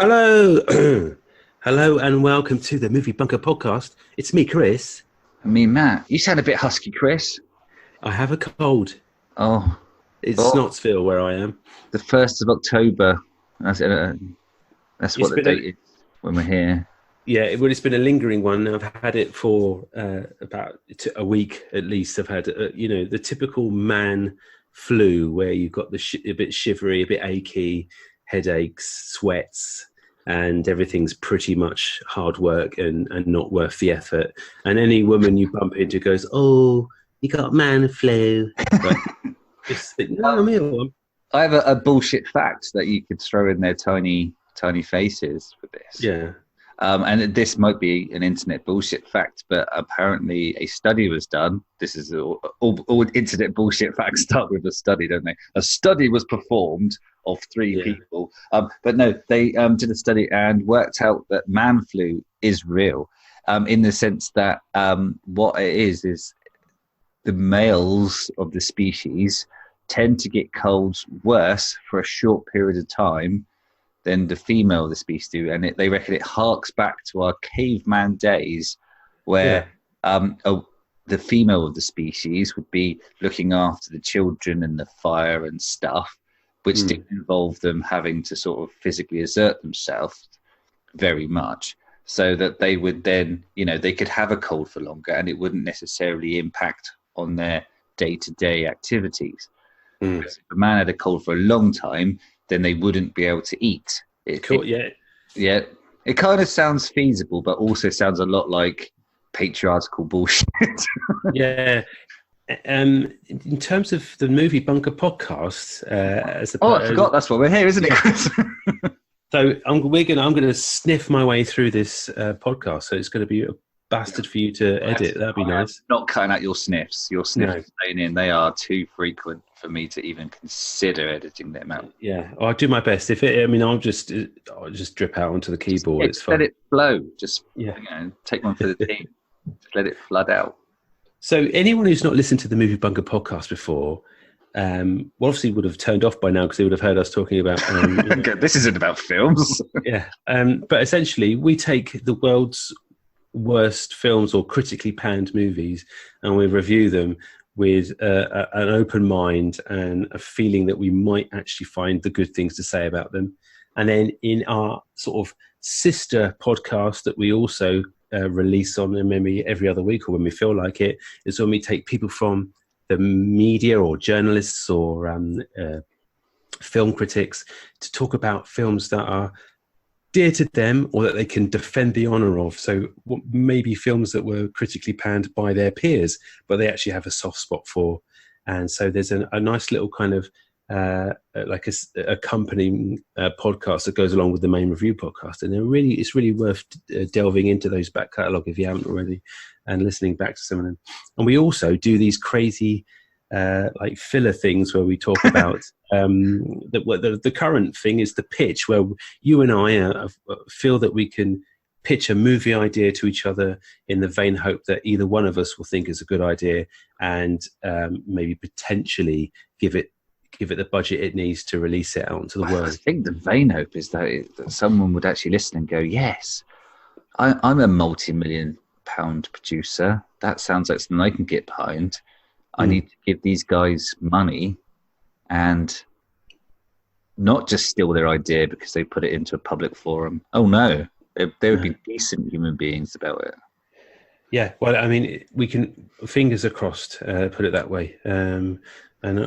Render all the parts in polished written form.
Hello. Hello and welcome to the Movie Bunker podcast. It's me, Chris. And me, Matt. You sound a bit husky, Chris. I have a cold. Oh. It's Snotsville where I am. The 1st of October. That's what the date is when we're here. Yeah, it's been a lingering one. I've had it for about a week at least. I've had, the typical man flu where you've got a bit shivery, a bit achy, headaches, sweats, and everything's pretty much hard work and not worth the effort. And any woman you bump into goes, "Oh, you got man flu." But I have a bullshit fact that you could throw in their tiny faces for this. Yeah. And this might be an internet bullshit fact, but apparently a study was done. This is all internet bullshit facts start with a study, don't they? A study was performed of 3 people. But no, they did a study and worked out that man flu is real, in the sense that what it is the males of the species tend to get colds worse for a short period of time than the female of the species do, and they reckon it harks back to our caveman days, where the female of the species would be looking after the children and the fire and stuff, which didn't involve them having to sort of physically exert themselves very much, so that they would then, they could have a cold for longer, and it wouldn't necessarily impact on their day-to-day activities. If a man had a cold for a long time, then they wouldn't be able to eat. It kind of sounds feasible, but also sounds a lot like patriarchal bullshit. Yeah. In terms of the Movie Bunker podcast, I forgot that's why we're here, isn't it, Chris? So I'm going to sniff my way through this podcast. So it's going to be a bastard for you to edit. That'd be nice. Not cutting out your sniffs. Your sniffs staying in. They are too frequent for me to even consider editing them out. Yeah, I'll do my best. I'll just drip out onto the keyboard. It's fine. Let it flow. Just take one for the team. Just let it flood out. So anyone who's not listened to the Movie Bunker podcast before, obviously would have turned off by now because they would have heard us talking about. This isn't about films. Yeah, but essentially we take the world's worst films or critically panned movies and we review them with an open mind and a feeling that we might actually find the good things to say about them. And then in our sort of sister podcast that we also release on maybe every other week or when we feel like it, is when we take people from the media or journalists or film critics to talk about films that are dear to them or that they can defend the honor of. So maybe films that were critically panned by their peers, but they actually have a soft spot for. And so there's a nice little kind of like accompanying podcast that goes along with the main review podcast. And it's really worth delving into those back catalogue if you haven't already and listening back to some of them. And we also do these crazy like filler things where we talk about the current thing is the pitch, where you and I feel that we can pitch a movie idea to each other in the vain hope that either one of us will think is a good idea and maybe potentially give it the budget it needs to release it out into the world. I think the vain hope is that someone would actually listen and go, yes, I'm a multi-million-pound producer. That sounds like something I can get behind. I need to give these guys money and not just steal their idea because they put it into a public forum. Oh, no. They would be decent human beings about it. Yeah, well, I mean, we can, fingers are crossed, put it that way. And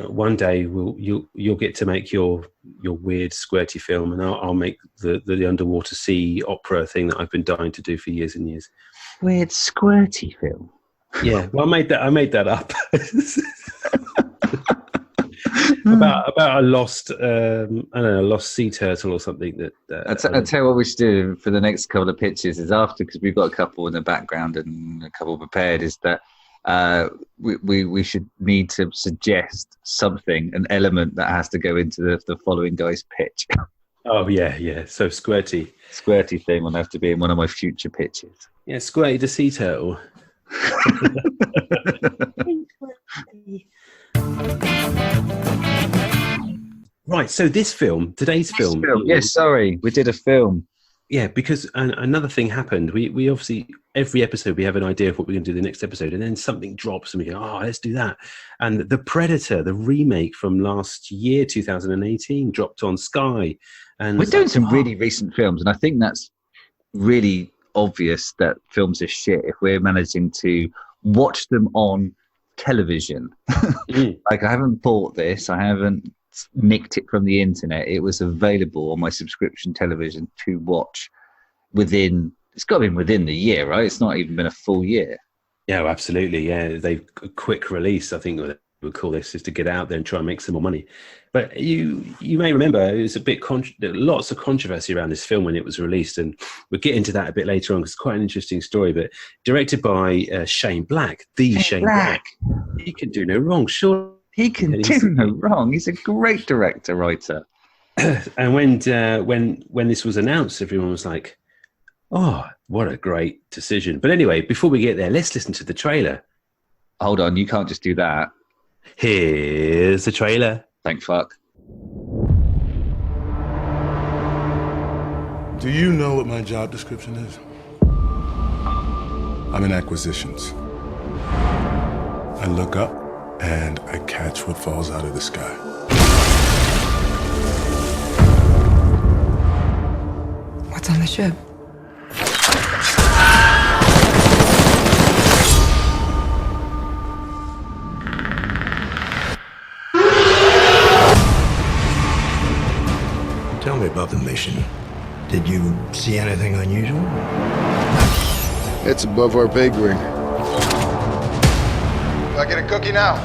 one day you'll get to make your weird squirty film, and I'll make the underwater sea opera thing that I've been dying to do for years and years. Weird squirty film. Yeah, well, I made that up. about a lost lost sea turtle or something that I'll tell you what we should do for the next couple of pitches is after, because we've got a couple in the background and a couple prepared, is that we should need to suggest something, an element that has to go into the following guy's pitch. Oh yeah, so squirty thing will have to be in one of my future pitches. Yeah, Squirty the sea turtle. Right. So today's film. Yes, sorry, we did a film. Yeah, because another thing happened. We obviously, every episode we have an idea of what we're going to do the next episode, and then something drops and we go, oh, let's do that. And The Predator, the remake from last year, 2018, dropped on Sky. And we're doing some really recent films, and I think that's really obvious that films are shit if we're managing to watch them on television. Like, I haven't bought this, I haven't nicked it from the internet. It was available on my subscription television to watch it's got to be within the year, right? It's not even been a full year. Yeah, absolutely. Yeah, they quick release, I think what we call this, is to get out there and try and make some more money. But you may remember it was a bit lots of controversy around this film when it was released, and we'll get into that a bit later on because it's quite an interesting story. But directed by Shane Black, Shane Black. He can do no wrong, sure. He can do no wrong. He's a great director, writer. And when this was announced, everyone was like, "Oh, what a great decision!" But anyway, before we get there, let's listen to the trailer. Hold on, you can't just do that. Here's the trailer. Thank fuck. Do you know what my job description is? I'm in acquisitions. I look up and I catch what falls out of the sky. What's on the ship? Tell me about the mission. Did you see anything unusual? It's above our pay grade. Do I get a cookie now?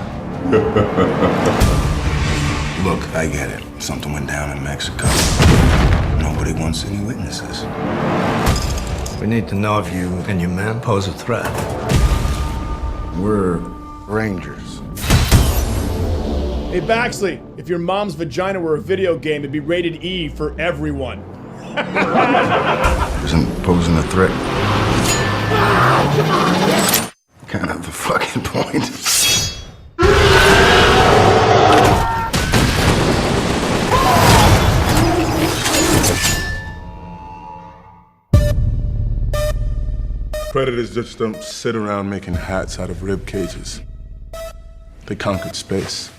Look, I get it. Something went down in Mexico. Nobody wants any witnesses. We need to know if you and your men pose a threat. We're rangers. Hey, Baxley, if your mom's vagina were a video game, it'd be rated E for everyone. Isn't posing a threat kind of the fucking point? Predators just don't sit around making hats out of rib cages. They conquered space.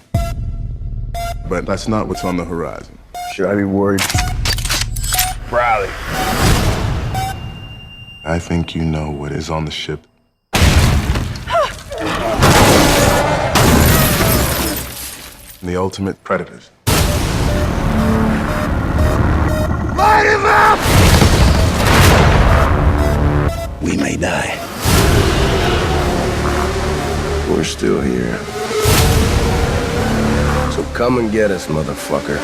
But that's not what's on the horizon. Should I be worried? Riley. I think you know what is on the ship. The ultimate predators. Light him up! We may die. We're still here. So come and get us, motherfucker.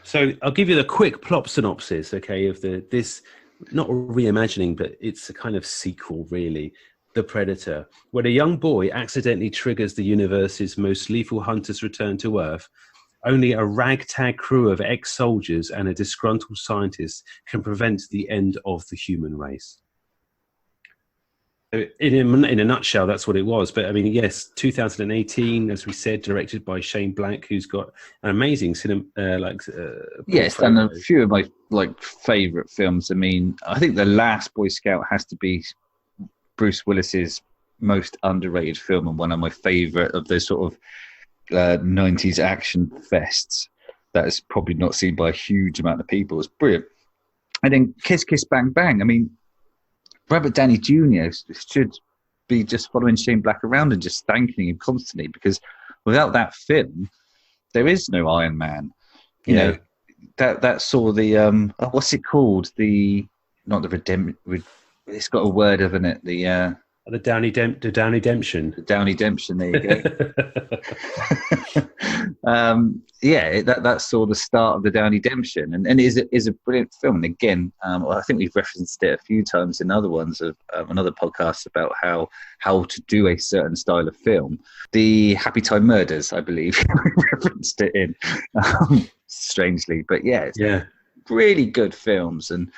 So I'll give you the quick plot synopsis, okay, of this, not a reimagining, but it's a kind of sequel, really. The Predator, when a young boy accidentally triggers the universe's most lethal hunters return to Earth, only a ragtag crew of ex-soldiers and a disgruntled scientist can prevent the end of the human race. In a nutshell, that's what it was. But I mean, yes, 2018, as we said, directed by Shane Black, who's got an amazing cinema. Yes, and a few of my favorite films. I mean, I think The Last Boy Scout has to be Bruce Willis's most underrated film and one of my favorite of those sort of 90s action fests that is probably not seen by a huge amount of people. It's brilliant. And then Kiss Kiss Bang Bang. I mean, Robert Downey Jr. should be just following Shane Black around and just thanking him constantly, because without that film, there is no Iron Man. You know, that saw the what's it called? Not the redemption. It's got a word, hasn't it? The The Downey Demption. The Downey Demption. There you go. That's sort of the start of the Downey Demption, and it is a brilliant film. And again, I think we've referenced it a few times in other ones of another podcast about how to do a certain style of film. The Happy Time Murders, I believe, we referenced it in, strangely, but it's really good films and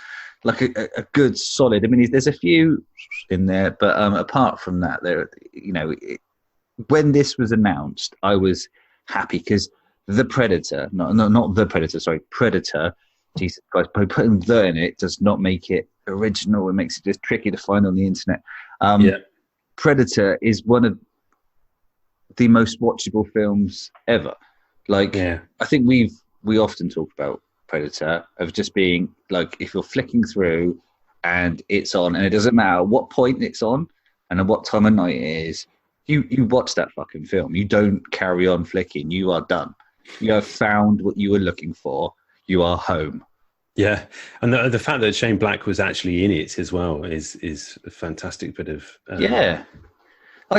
like a good solid. I mean, there's a few in there, but apart from that, when this was announced, I was happy because the Predator, not the Predator, sorry, Predator. Jesus Christ, by putting the in it does not make it original. It makes it just tricky to find on the internet. Predator is one of the most watchable films ever. I think we often talk about Predator of just being like, if you're flicking through and it's on, and it doesn't matter what point it's on and at what time of night it is, you watch that fucking film. You don't carry on flicking. You are done. You have found what you were looking for. You are home. Yeah, and the fact that Shane Black was actually in it as well is a fantastic bit of I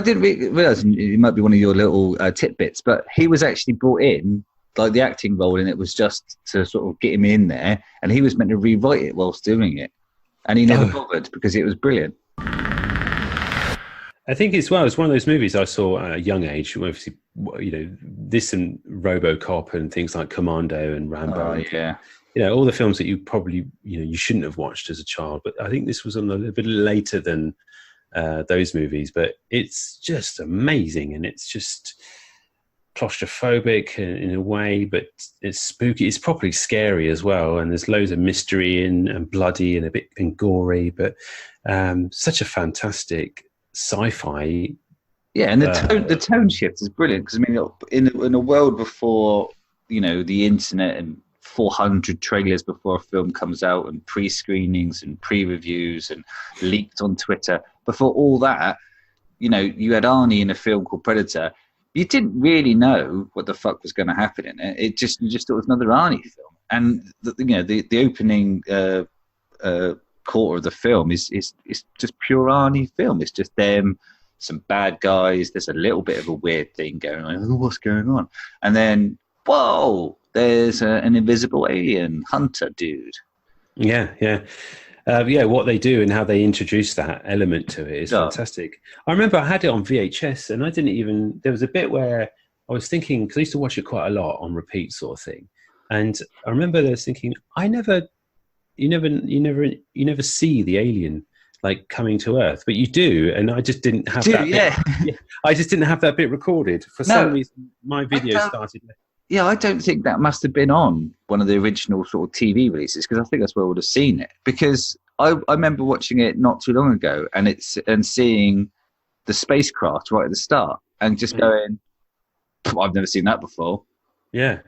didn't realize it might be one of your little tidbits, but he was actually brought in. Like the acting role in it was just to sort of get him in there, and he was meant to rewrite it whilst doing it, and he never bothered because it was brilliant. I think it's one of those movies I saw at a young age. Obviously, this and RoboCop and things like Commando and Rambo. All the films that you probably you shouldn't have watched as a child. But I think this was a little bit later than those movies. But it's just amazing, and it's just claustrophobic in a way, but it's spooky. It's properly scary as well, and there's loads of mystery and bloody and a bit gory, but such a fantastic sci-fi. Yeah, and the tone shift is brilliant because I mean, in a world before the internet and 400 trailers before a film comes out and pre-screenings and pre-reviews and leaked on Twitter, before all that, you had Arnie in a film called Predator. You didn't really know what the fuck was going to happen in it. You just thought it was another Arnie film. And the opening quarter of the film is just pure Arnie film. It's just them, some bad guys. There's a little bit of a weird thing going on. Oh, what's going on? And then, whoa, there's an invisible alien hunter dude. Yeah. What they do and how they introduce that element to it is fantastic. I remember I had it on VHS, and there was a bit where I was thinking, because I used to watch it quite a lot on repeat sort of thing, and I remember I was thinking, you never see the alien like coming to Earth, but you do, and I just didn't have that. Bit, I just didn't have that bit recorded for some reason. My video started. Yeah, I don't think that must have been on one of the original sort of TV releases, because I think that's where I would have seen it. Because I remember watching it not too long ago and seeing the spacecraft right at the start and just going, I've never seen that before. Yeah.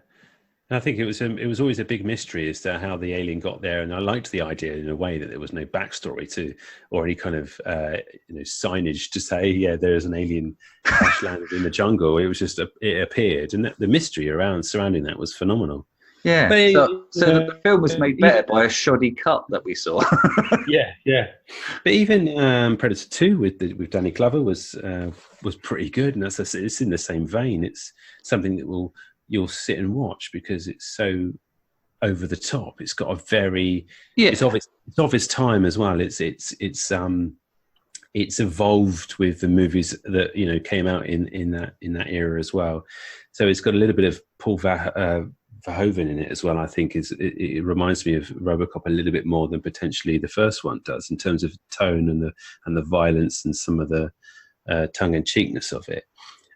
And I think it was always a big mystery as to how the alien got there, and I liked the idea in a way that there was no backstory to, or any kind of signage to say, there's an alien crash landed in the jungle. It was just it appeared, and the mystery surrounding that was phenomenal. Yeah, but, so the film was made better by a shoddy cut that we saw. yeah. But even Predator 2 with Danny Glover was pretty good, and it's in the same vein. It's something that you'll sit and watch because it's so over the top. It's got a very it's of its time as well. It's evolved with the movies that came out in that era as well. So it's got a little bit of Paul Verhoeven in it as well. I think it reminds me of RoboCop a little bit more than potentially the first one does in terms of tone and the violence and some of the tongue-in-cheekness of it.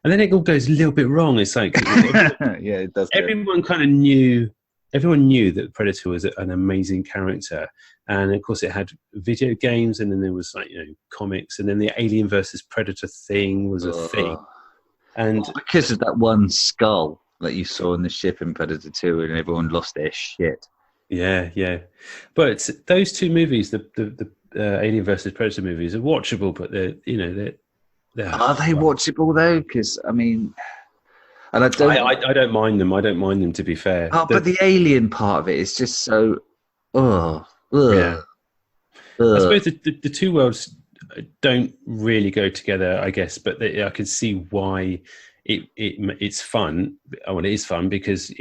And then it all goes a little bit wrong. It's like it does. Everyone kind of knew. Everyone knew that Predator was an amazing character, and of course it had video games, and then there was comics, and then the Alien versus Predator thing was a thing. And because of that one skull that you saw in the ship in Predator 2, and everyone lost their shit. Yeah. But those two movies, the Alien versus Predator movies, are watchable, but they're are they watchable though? Because I mean, and I don't mind them. I don't mind them, to be fair. But the alien part of it is just so. Yeah. I suppose the two worlds don't really go together, I guess. But I can see why it's fun. Oh, well, it is fun because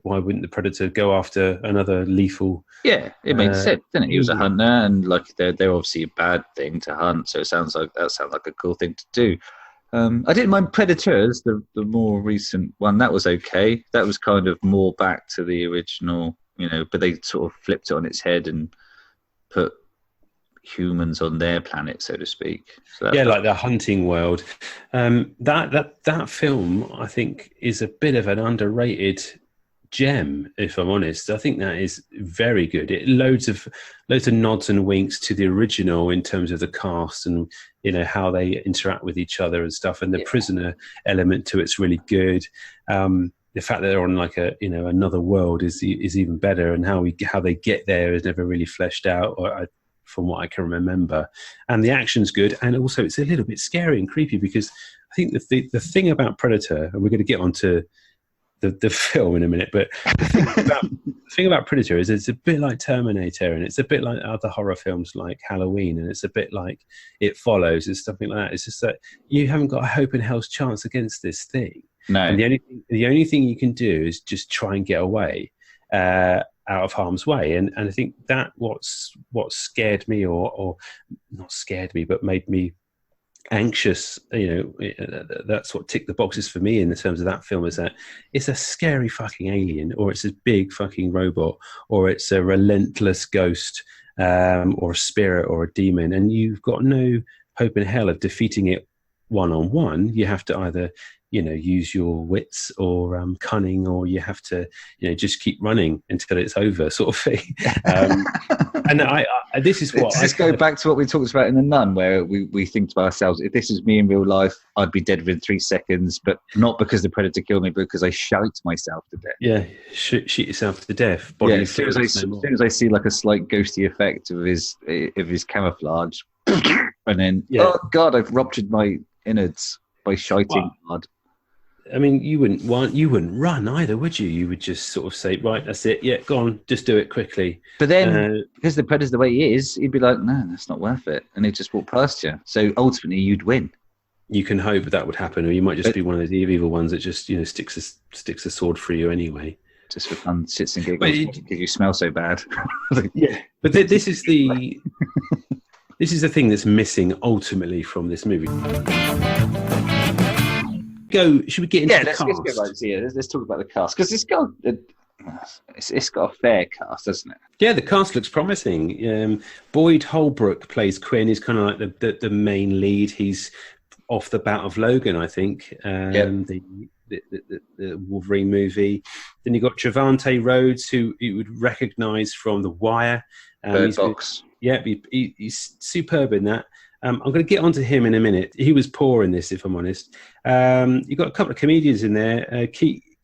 why wouldn't the Predator go after another lethal? Yeah, it makes sense, didn't it? He was a movie? hunter, and like they're obviously a bad thing to hunt. So it sounds like a cool thing to do. I didn't mind Predators, the more recent one. That was okay. That was kind of more back to the original, but they sort of flipped it on its head and put humans on their planet, so to speak. So like the hunting world. That film, I think, is a bit of an underrated gem, if I'm honest. I think that is very good. It loads of nods and winks to the original in terms of the cast and how they interact with each other and stuff, and the prisoner element to it's really good. The fact that they're on like another world is even better, and how they get there is never really fleshed out, from what I can remember. And the action's good, and also it's a little bit scary and creepy because I think the thing about Predator, and we're going to get onto the film in a minute, but the thing about Predator is it's a bit like Terminator, and it's a bit like other horror films like Halloween, and it's a bit like It Follows and something like that. It's just that you haven't got a hope in hell's chance against this thing. No. And the only thing you can do is just try and get away out of harm's way. And I think that what scared me, or not scared me, but made me anxious, that's what ticked the boxes for me in terms of that film, is that it's a scary fucking alien, or it's a big fucking robot, or it's a relentless ghost, or a spirit or a demon, and you've got no hope in hell of defeating it one-on-one. You have to either use your wits or cunning, or you have to just keep running until it's over, sort of thing. And this is what let's go back to what we talked about in The Nun, where we think to ourselves, if this was me in real life, I'd be dead within 3 seconds, but not because the Predator killed me, but because I shite myself to death. Yeah, shoot yourself to death. As soon as I see like a slight ghosty effect of his camouflage, and then oh god, I've ruptured my innards by shiting hard. I mean, you wouldn't run either, would you? You would just sort of say, right, that's it. Yeah, go on, just do it quickly. But then, because the Predator's the way he is, he'd be like, no, that's not worth it. And he'd just walk past you. So ultimately, you'd win. You can hope that would happen, or you might just be one of those evil ones that just, sticks a sword through you anyway. Just for fun, shits and giggles, because you smell so bad. Yeah, but this is the thing that's missing ultimately from this movie. Should we get into the cast? Let's talk about the cast, because it's got a fair cast, hasn't it? Yeah, the cast looks promising. Boyd Holbrook plays Quinn. He's kind of like the main lead. He's off the bat of Logan, I think. The Wolverine movie. Then you got Trevante Rhodes, who you would recognise from The Wire. Bird Box. He's superb in that. I'm going to get onto him in a minute. He was poor in this, if I'm honest. You've got a couple of comedians in there.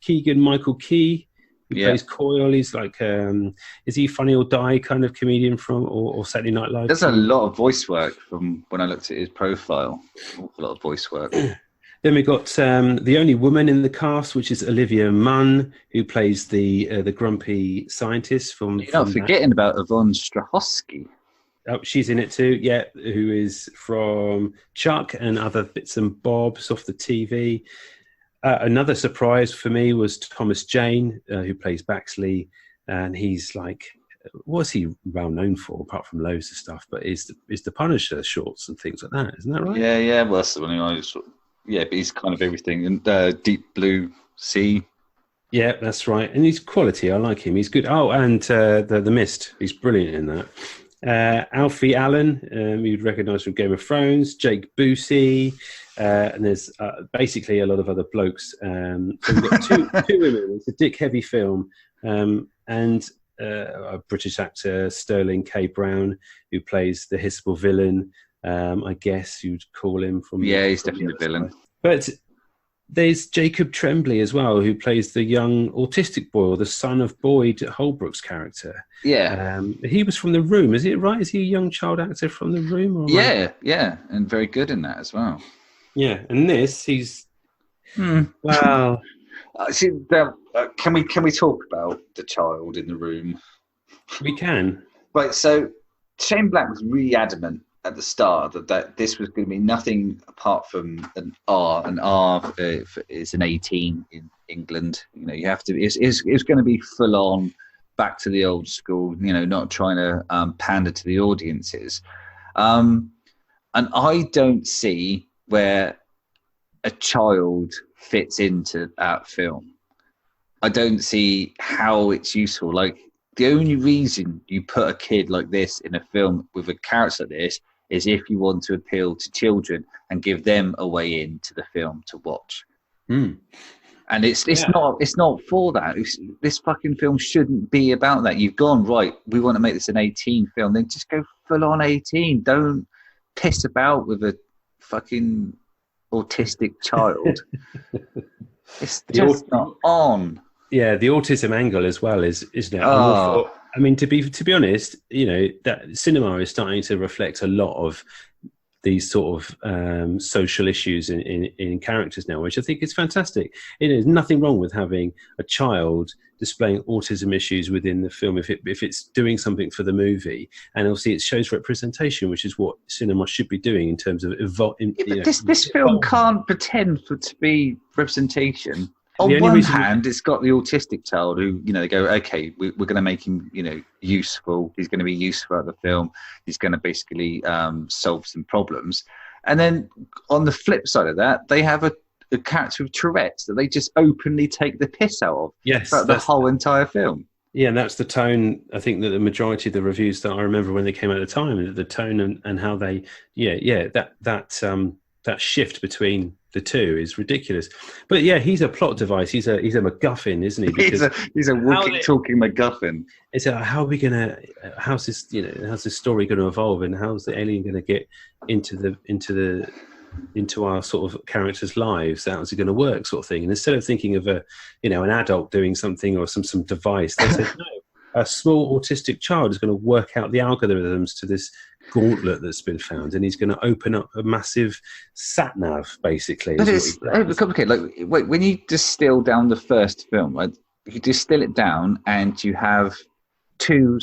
Keegan-Michael Key, who plays Coyle. He's like, is he Funny or Die kind of comedian from, or Saturday Night Live? There's a lot of voice work from when I looked at his profile. An awful lot of voice work. Then we got the only woman in the cast, which is Olivia Munn, who plays the grumpy scientist from. You're not forgetting about Yvonne Strahovski. Oh, she's in it too, yeah, who is from Chuck and other bits and bobs off the TV. Another surprise for me was Thomas Jane, who plays Baxley, and he's like, what's he well known for, apart from loads of stuff, but is the Punisher shorts and things like that, isn't that right? Yeah, well, that's the one but he's kind of everything. And Deep Blue Sea. Yeah, that's right. And he's quality, I like him, he's good. Oh, and the Mist, he's brilliant in that. Alfie Allen, you'd recognise from Game of Thrones, Jake Busey, and there's basically a lot of other blokes. So we've got two women. It's a dick-heavy film, and a British actor, Sterling K. Brown, who plays the hissable villain. I guess you'd call him from. Yeah, he's definitely the villain. But there's Jacob Tremblay as well, who plays the young autistic boy, or the son of Boyd Holbrook's character. Yeah. He was from The Room, is it right? Is he a young child actor from The Room? Or yeah, and very good in that as well. Yeah, and this, he's... Wow. Can we talk about the child in The Room? We can. Right, so Shane Black was really adamant at the start that this was going to be nothing apart from an R. An R is an 18 in England. You know, you have to. It's going to be full on, back to the old school. You know, not trying to pander to the audiences. And I don't see where a child fits into that film. I don't see how it's useful. Like, the only reason you put a kid like this in a film with a character like this is if you want to appeal to children and give them a way into the film to watch. And it's not for that. This fucking film shouldn't be about that. You've gone, right, we want to make this an 18 film, then just go full on 18. Don't piss about with a fucking autistic child. It's just not on. Yeah, the autism angle as well isn't it? I mean, to be honest, you know, that cinema is starting to reflect a lot of these sort of social issues in characters now, which I think is fantastic. There's nothing wrong with having a child displaying autism issues within the film if it's doing something for the movie, and obviously it shows representation, which is what cinema should be doing in terms of this film can't pretend to be representation. On one hand, it's got the autistic child who, you know, they go, okay, we're going to make him, you know, useful. He's going to be useful at the film. He's going to basically solve some problems. And then on the flip side of that, they have a character with Tourette's that they just openly take the piss out of throughout the whole entire film. Yeah, and that's the tone. I think that the majority of the reviews that I remember when they came out at the time, the tone and how they, that shift between the two is ridiculous. But yeah, he's a plot device. He's a MacGuffin, isn't he? Because he's a walking, talking MacGuffin. It's how are we gonna? How's this story going to evolve, and how's the alien going to get into our sort of characters' lives? How's it going to work, sort of thing? And instead of thinking of an adult doing something or some device, they said no. A small autistic child is going to work out the algorithms to this gauntlet that's been found, and he's going to open up a massive sat nav, basically. But it's complicated. Like, when you distill down the first film, right, you distill it down, and you have two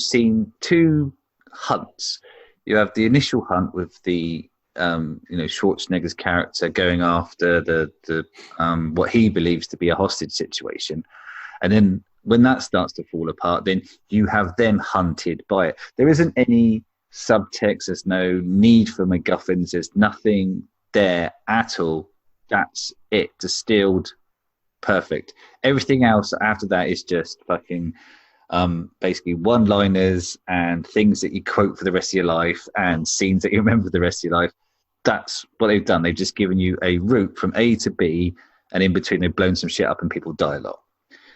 hunts. You have the initial hunt with the Schwarzenegger's character going after the what he believes to be a hostage situation, and then when that starts to fall apart, then you have them hunted by it. There isn't any subtext. There's no need for MacGuffins. There's nothing there at all. That's it. Distilled. Perfect. Everything else after that is just fucking basically one-liners and things that you quote for the rest of your life and scenes that you remember for the rest of your life. That's what they've done. They've just given you a route from A to B, and in between they've blown some shit up and people die a lot.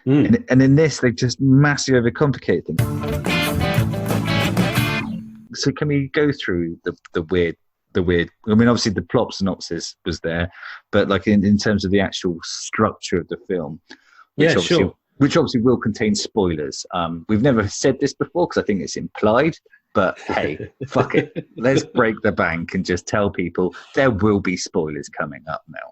And in this, they've just massively overcomplicated things. So can we go through the weird? I mean, obviously the plot synopsis was there, but like in terms of the actual structure of the film, which obviously will contain spoilers. We've never said this before because I think it's implied. But hey, fuck it. Let's break the bank and just tell people there will be spoilers coming up now.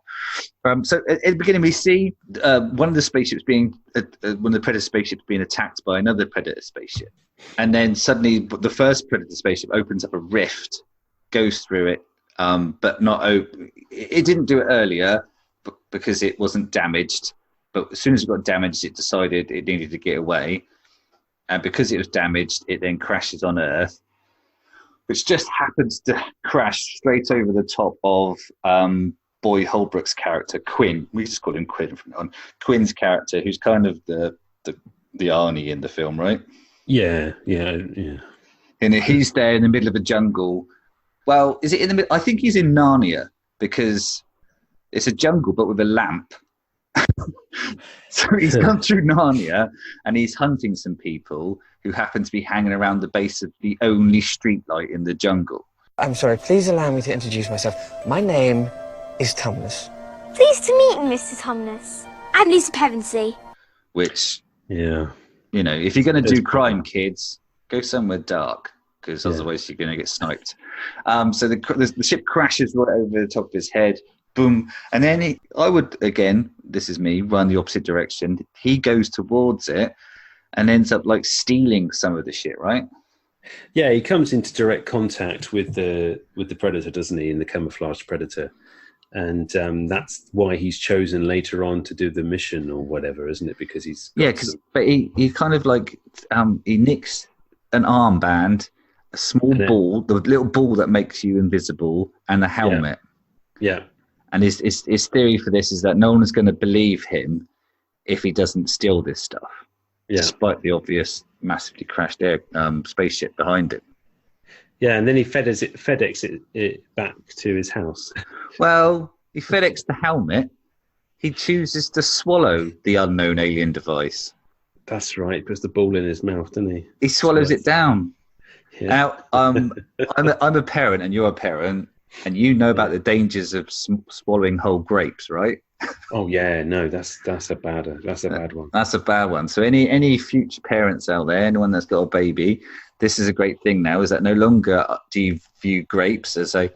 So at the beginning, we see one of the spaceships one of the Predator spaceships being attacked by another Predator spaceship. And then suddenly the first Predator spaceship opens up a rift, goes through it, but not open. It didn't do it earlier because it wasn't damaged. But as soon as it got damaged, it decided it needed to get away. And because it was damaged, it then crashes on Earth, which just happens to crash straight over the top of Boy Holbrook's character, Quinn. We just call him Quinn from now on. Quinn's character, who's kind of the Arnie in the film, right? Yeah. And he's there in the middle of a jungle. Well, is it in the middle? I think he's in Narnia because it's a jungle, but with a lamp. So he's gone through Narnia and he's hunting some people who happen to be hanging around the base of the only streetlight in the jungle. I'm sorry, please allow me to introduce myself. My name is Tumnus. Pleased to meet you, Mr. Tumnus. I'm Lisa Pevensey. Which, yeah, if you're going to do crime, kids, go somewhere dark because otherwise you're going to get sniped. So the ship crashes right over the top of his head. Boom. And then I would, again, this is me, run the opposite direction. He goes towards it and ends up like stealing some of the shit, right? Yeah, he comes into direct contact with the predator, doesn't he? In the camouflaged predator, and that's why he's chosen later on to do the mission or whatever, isn't it? Because he's got but he kind of like he nicks an armband, a small ball, the little ball that makes you invisible, and a helmet. Yeah. And his theory for this is that no one's going to believe him if he doesn't steal this stuff, despite the obvious massively crashed spaceship behind it. Yeah, and then he FedEx it back to his house. Well, he FedEx the helmet. He chooses to swallow the unknown alien device. That's right. Puts the ball in his mouth, doesn't he? He swallows it down. Yeah. Now, I'm a parent, and you're a parent, and you know about the dangers of swallowing whole grapes, right? Oh yeah, no, that's a bad one. That's a bad one. So any future parents out there, anyone that's got a baby, this is a great thing now, is that no longer do you view grapes as a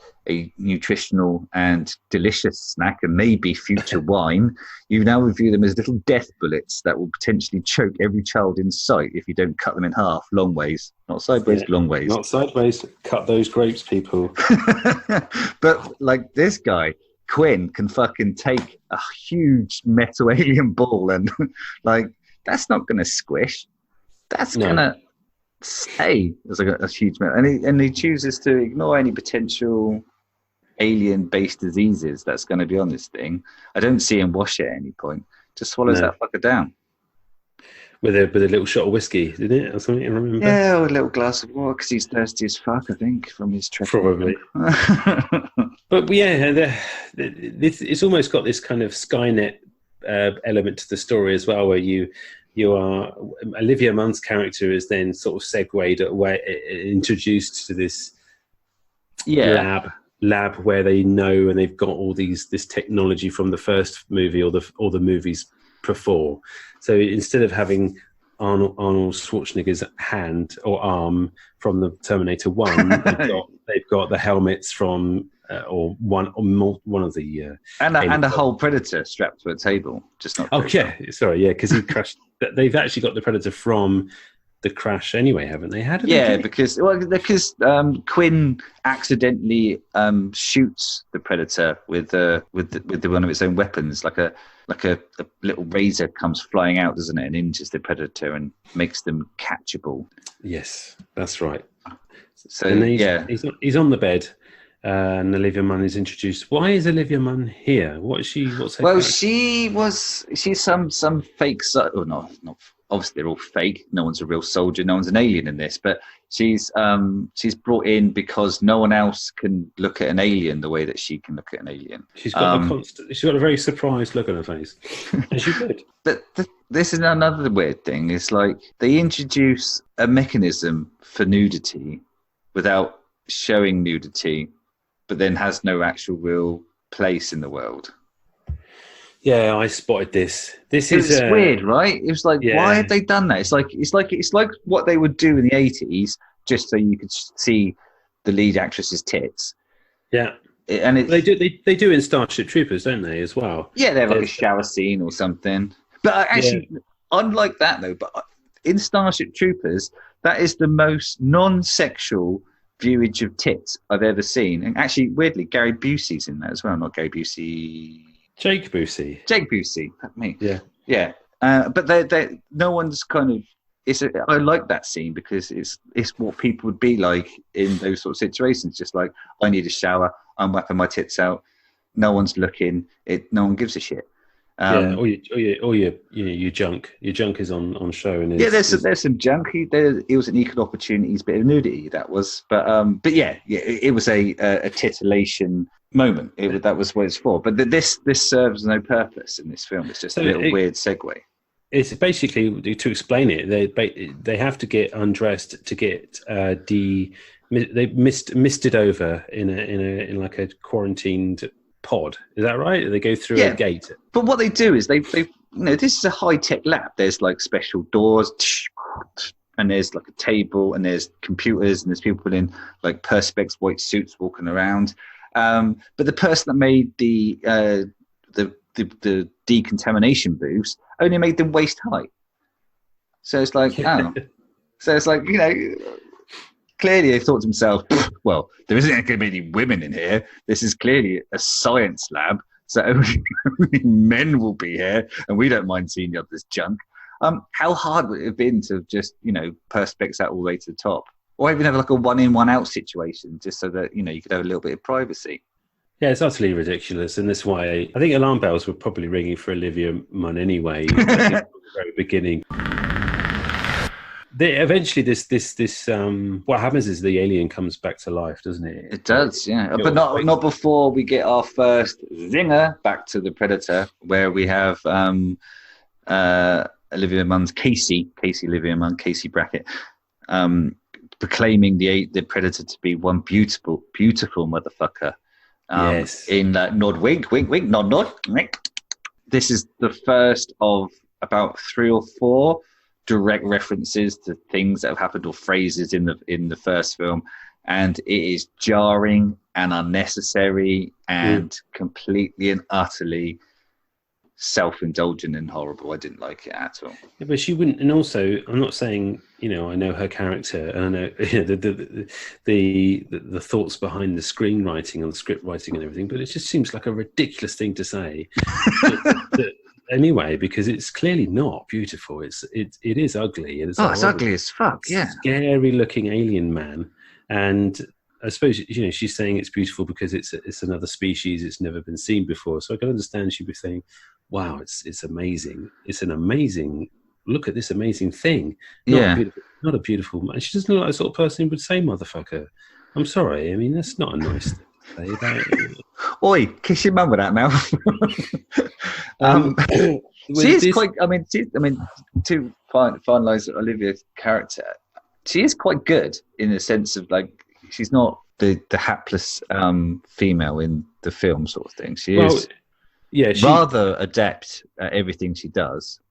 nutritional and delicious snack and maybe future wine. You now view them as little death bullets that will potentially choke every child in sight if you don't cut them in half, long ways. Not sideways, long ways. Not sideways. Cut those grapes, people. But like this guy, Quinn, can fucking take a huge metal alien ball and like, that's not going to squish. That's going to stay as a huge metal. And he chooses to ignore any potential alien-based diseases that's going to be on this thing. I don't see him wash it at any point. Just swallows that fucker down. With a little shot of whiskey, didn't it? Or something, I remember. Yeah, or a little glass of water because he's thirsty as fuck, I think, from his trip. Probably. But yeah, it's almost got this kind of Skynet element to the story as well, where you are Olivia Munn's character is then sort of segued introduced to this lab where they know and they've got all this technology from the first movie or the movies before. So instead of having Arnold Schwarzenegger's hand or arm from the Terminator 1, they've got the helmets from or one of the and a whole Predator strapped to a table. Just not. Because he crashed. They've actually got the Predator from the crash anyway, haven't they? How did they do it? because Quinn accidentally shoots the Predator with one of its own weapons, like a little razor comes flying out, doesn't it, and injures the Predator and makes them catchable. Yes, that's right. So he's on the bed. And Olivia Munn is introduced. Why is Olivia Munn here? What's her character? She's some fake. Oh no, not obviously they're all fake. No one's a real soldier. No one's an alien in this. But she's brought in because no one else can look at an alien the way that she can look at an alien. She's got she's got a very surprised look on her face, and she could. But this is another weird thing. It's like they introduce a mechanism for nudity without showing nudity, but then has no actual real place in the world. Yeah, I spotted this. It's weird, right? It was like, why have they done that? It's like what they would do in the 80s, just so you could see the lead actress's tits. Yeah, and they do in Starship Troopers, don't they, as well? Yeah, they have like a shower scene or something. But actually, unlike that though, but in Starship Troopers, that is the most non-sexual viewage of tits I've ever seen. And actually, weirdly, Gary Busey's in that as well. Not Gary Busey. Jake Busey. Me. Yeah. But they no one's kind of. I like that scene because it's what people would be like in those sort of situations. Just like, I need a shower. I'm whapping my tits out. No one's looking. No one gives a shit. Or your junk. Your junk is on show. And there's some junk. It was an equal opportunities bit of nudity, that was. But it was a titillation moment. That was what it's for. But this serves no purpose in this film. It's just a little weird segue. It's basically, to explain it, they have to get undressed to get they misted over in like a quarantined pod. Is that right? They go through a gate. But what they do is they this is a high-tech lab. There's like special doors, and there's like a table, and there's computers, and there's people in like perspex white suits walking around. But the person that made the decontamination booths only made them waist height. So it's like, clearly they thought to themselves, well, there isn't going to be any women in here. This is clearly a science lab, so only men will be here, and we don't mind seeing the others junk. How hard would it have been to just, perspex that all the way to the top? Or even have like a one in, one out situation, just so that, you could have a little bit of privacy. Yeah, it's utterly ridiculous. And that's why I think alarm bells were probably ringing for Olivia Munn anyway, from the very beginning. Eventually, this what happens is the alien comes back to life, doesn't it? It does, yeah. But not before we get our first zinger back to the Predator, where we have Olivia Munn's Casey Olivia Munn, Casey Brackett, proclaiming the Predator to be one beautiful motherfucker. Yes. In nod, wink, wink, wink, nod, nod. This is the first of about 3 or 4 direct references to things that have happened or phrases in the first film, and it is jarring and unnecessary and completely and utterly self-indulgent and horrible. I didn't like it at all. Yeah, but she wouldn't. And also, I'm not saying I know her character, and I know the thoughts behind the screenwriting and the script writing and everything. But it just seems like a ridiculous thing to say. Anyway, because it's clearly not beautiful. It is ugly. And it's ugly as fuck. Yeah, scary looking alien man. And I suppose she's saying it's beautiful because it's another species. It's never been seen before. So I can understand she'd be saying, "Wow, it's amazing. It's an amazing look at this amazing thing." Not a beautiful man. She doesn't look like the sort of person who would say "motherfucker." I'm sorry. I mean, that's not a nice thing to say. Oi, kiss your mum with that mouth. She is quite. I mean, to finalise Olivia's character, she is quite good in the sense of like she's not the hapless female in the film sort of thing. She is rather adept at everything she does.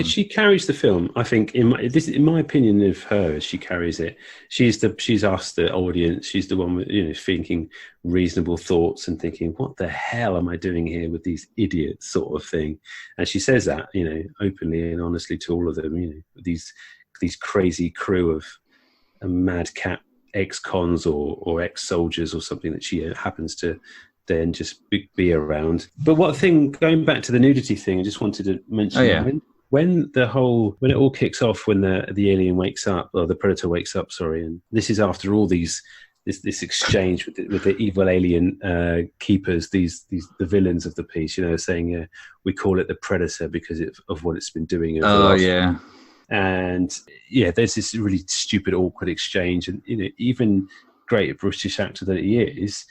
She carries the film. I think in my opinion of her, as she carries it, she's asked the audience. She's the one with thinking reasonable thoughts and thinking, what the hell am I doing here with these idiots, sort of thing. And she says that openly and honestly to all of them. These crazy crew of madcap ex-cons or ex-soldiers or something that she happens to then just be around. But one thing, going back to the nudity thing, I just wanted to mention when it all kicks off, when the alien wakes up, or the Predator wakes up, sorry, and this is after all this exchange with the evil alien keepers, the villains of the piece, saying we call it the Predator because of what it's been doing. And there's this really stupid, awkward exchange, and even great British actor that he is,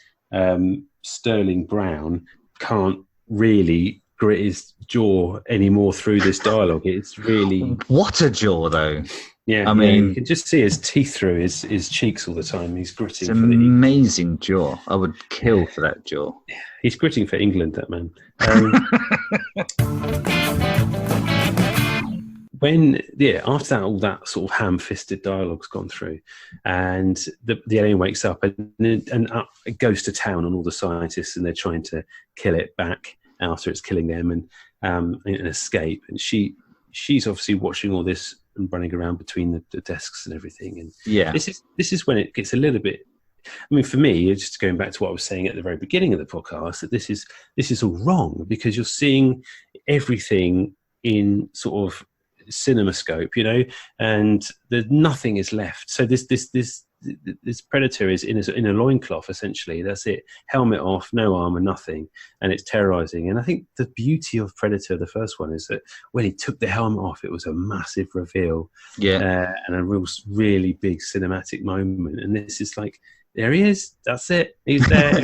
Sterling Brown can't really grit his jaw anymore through this dialogue. It's really what a jaw, though. Yeah, I mean, you can just see his teeth through his cheeks all the time. He's gritting. It's an amazing jaw. I would kill for that jaw. He's gritting for England, that man. After that, all that sort of ham-fisted dialogue's gone through, and the alien wakes up and it goes to town on all the scientists, and they're trying to kill it back after it's killing them and escape. And she's obviously watching all this and running around between the desks and everything. And this is when it gets a little bit. I mean, for me, just going back to what I was saying at the very beginning of the podcast, that this is all wrong because you're seeing everything in sort of CinemaScope, and nothing is left. So this Predator is in a loincloth, essentially. That's it. Helmet off, no armor, nothing, and it's terrorizing. And I think the beauty of Predator, the first one, is that when he took the helmet off, it was a massive reveal, and a really big cinematic moment. And this is like, there he is. That's it. He's there.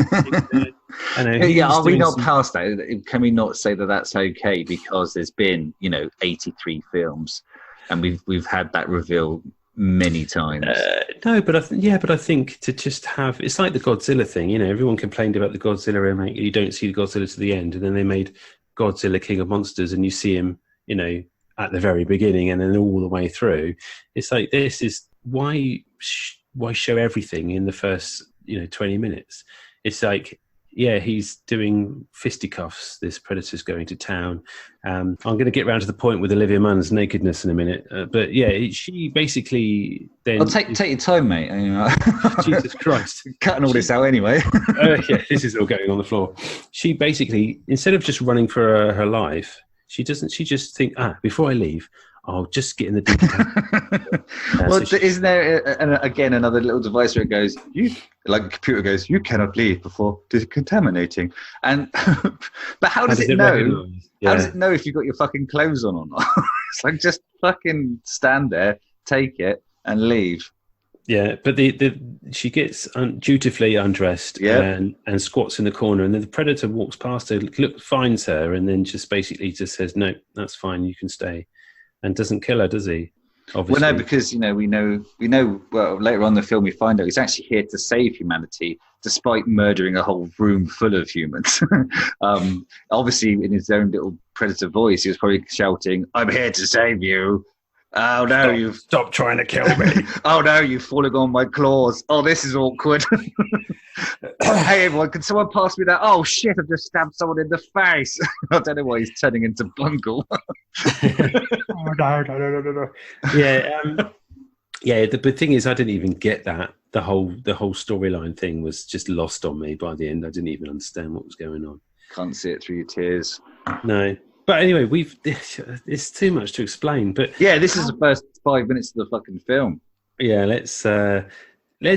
Are we not past that? Can we not say that that's okay because there's been 83 films, and we've had that reveal many times? No, but I think to just have, it's like the Godzilla thing. Everyone complained about the Godzilla remake. You don't see the Godzilla to the end, and then they made Godzilla King of Monsters, and you see him, at the very beginning, and then all the way through. It's like, this is why show everything in the first 20 minutes? It's like, he's doing fisticuffs. This predator's going to town. I'm going to get round to the point with Olivia Munn's nakedness in a minute. But she basically then... I'll take your time, mate. Jesus Christ. Cutting all this out anyway. This is all going on the floor. She basically, instead of just running for her life, she just think, before I leave, I'll just get in the deep end. Isn't there again another little device where it goes, like a computer goes, you cannot leave before decontaminating. And but how does it know? Yeah. How does it know if you've got your fucking clothes on or not? It's like, just fucking stand there, take it, and leave. Yeah, but she gets dutifully undressed and squats in the corner, and then the predator walks past her, finds her, and then just basically just says, "No, that's fine, you can stay." And doesn't kill her, does he? Obviously. Well, no, because we know. Well, later on in the film, we find out he's actually here to save humanity, despite murdering a whole room full of humans. Obviously, in his own little predator voice, he was probably shouting, "I'm here to save you." Oh no! You've stop trying to kill me. Oh no! You've fallen on my claws. Oh, this is awkward. Hey everyone, can someone pass me that? Oh shit! I've just stabbed someone in the face. I don't know why he's turning into Bungle. Oh no! Yeah. The thing is, I didn't even get that. The whole storyline thing was just lost on me by the end. I didn't even understand what was going on. Can't see it through your tears. No. But anyway, it's too much to explain. But yeah, this is the first 5 minutes of the fucking film. Yeah, let's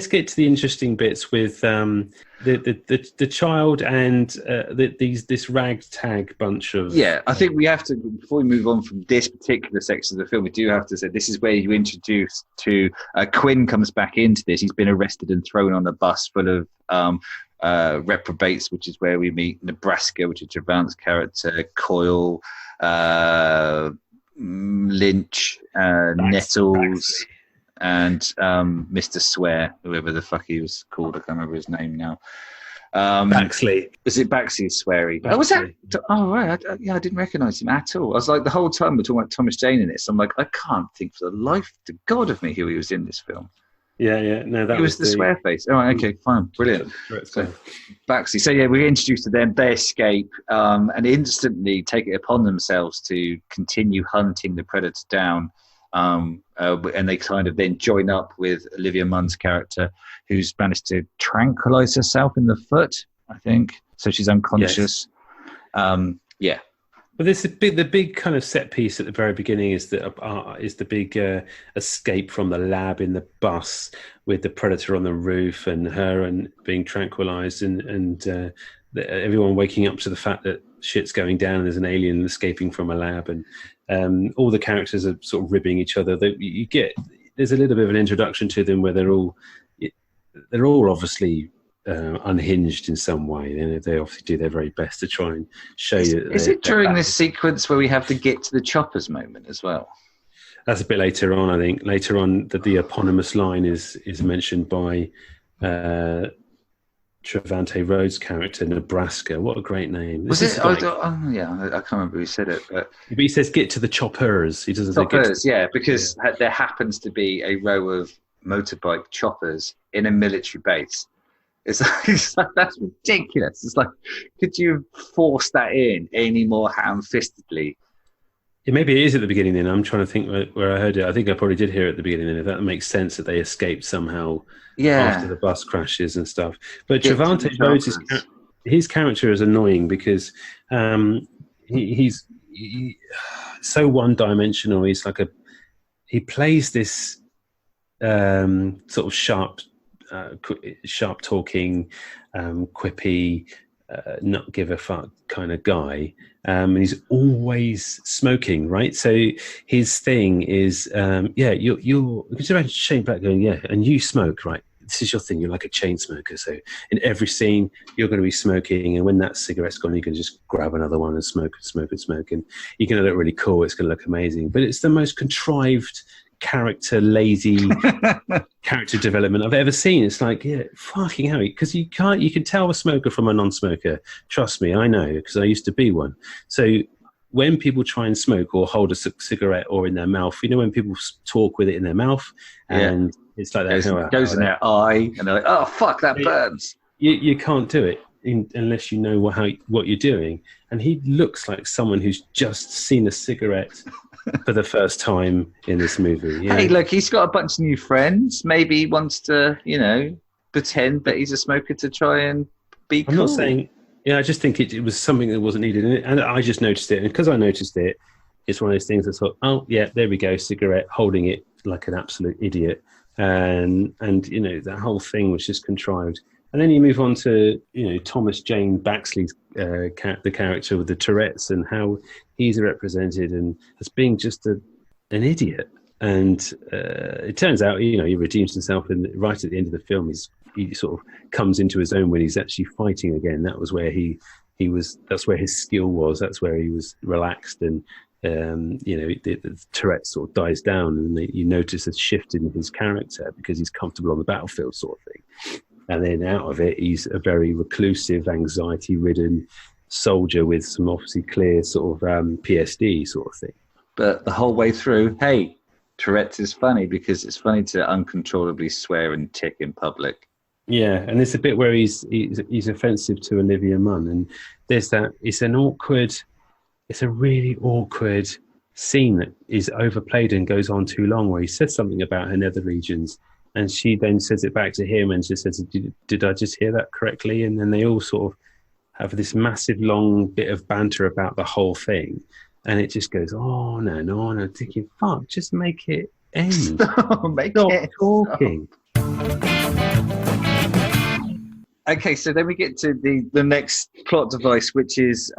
get to the interesting bits with the child and this ragtag bunch of. Yeah, I think we have to, before we move on from this particular section of the film, we do have to say this is where you introduce to Quinn comes back into this. He's been arrested and thrown on a bus full of reprobates, which is where we meet Nebraska, which is Javant's character, Coyle, Lynch, Nettles, and Mr. Swear, whoever the fuck he was called. I can't remember his name now. Baxley. Was it Baxley Sweary? Baxley. Oh, was that? Oh, right. I didn't recognise him at all. I was like, the whole time we're talking about Thomas Jane in this, I'm like, I can't think for the life to God of me who he was in this film. Yeah. No, that was the swear face. Oh, okay, fine, brilliant. So, Baxley. So yeah, we're introduced to them. They escape and instantly take it upon themselves to continue hunting the predator down. And they kind of then join up with Olivia Munn's character, who's managed to tranquilize herself in the foot, I think. So she's unconscious. Yes. But the big kind of set piece at the very beginning is the big escape from the lab in the bus with the predator on the roof and her and being tranquilized and everyone waking up to the fact that shit's going down and there's an alien escaping from a lab and all the characters are sort of ribbing each other. There's a little bit of an introduction to them where they're all obviously unhinged in some way. They obviously do their very best to try and show you. Is it during this sequence where we have to get to the choppers moment as well? That's a bit later on, I think. Later on, the eponymous line is mentioned by Trevante Rhodes' character, Nebraska. What a great name! Was it? I can't remember who said it, but he says "get to the choppers." He doesn't choppers, because there happens to be a row of motorbike choppers in a military base. It's like that's ridiculous. It's like, could you force that in any more ham-fistedly? Maybe it is at the beginning then. I'm trying to think where I heard it. I think I probably did hear it at the beginning then, if that makes sense, that they escaped somehow after the bus crashes and stuff. But Trevante Rhodes, his character is annoying because he's so one-dimensional. He's like he plays this sort of sharp talking, quippy, not give a fuck kind of guy, and he's always smoking, right? So his thing is you're just imagine Shane Black going, and you smoke, right? This is your thing. You're like a chain smoker. So in every scene, you're going to be smoking. And when that cigarette's gone, you can just grab another one and smoke. And you're going to look really cool. It's going to look amazing. But it's the most contrived, lazy character development I've ever seen. It's like, fucking hell. Because you can tell a smoker from a non-smoker. Trust me, I know, because I used to be one. So when people try and smoke or hold a cigarette or in their mouth, when people talk with it in their mouth and it's like that. Goes in their eye and they're like, oh, fuck, that burns. You can't do it. unless you know what you're doing. And he looks like someone who's just seen a cigarette for the first time in this movie. Yeah. Hey, look, he's got a bunch of new friends. Maybe he wants to, pretend that he's a smoker to try and be cool. I'm not saying. Yeah, I just think it was something that wasn't needed, and I just noticed it. And because I noticed it, it's one of those things I thought, oh yeah, there we go, cigarette, holding it like an absolute idiot, and that whole thing was just contrived. And then you move on to Thomas Jane Baxley's the character with the Tourette's and how he's represented and as being just an idiot. And it turns out he redeems himself, and right at the end of the film, he sort of comes into his own when he's actually fighting again. That was where he was. That's where his skill was. That's where he was relaxed, and the Tourette sort of dies down, and you notice a shift in his character because he's comfortable on the battlefield, sort of thing. And then out of it, he's a very reclusive, anxiety-ridden soldier with some obviously clear sort of PSD sort of thing. But the whole way through, hey, Tourette's is funny because it's funny to uncontrollably swear and tick in public. Yeah, and there's a bit where he's offensive to Olivia Munn, and there's that. It's a really awkward scene that is overplayed and goes on too long, where he says something about her nether regions, and she then says it back to him and just says, "Did I just hear that correctly?" And then they all sort of have this massive long bit of banter about the whole thing, and it just goes on and on. I'm thinking, fuck, just make it end. Stop talking. Okay, so then we get to the next plot device, which is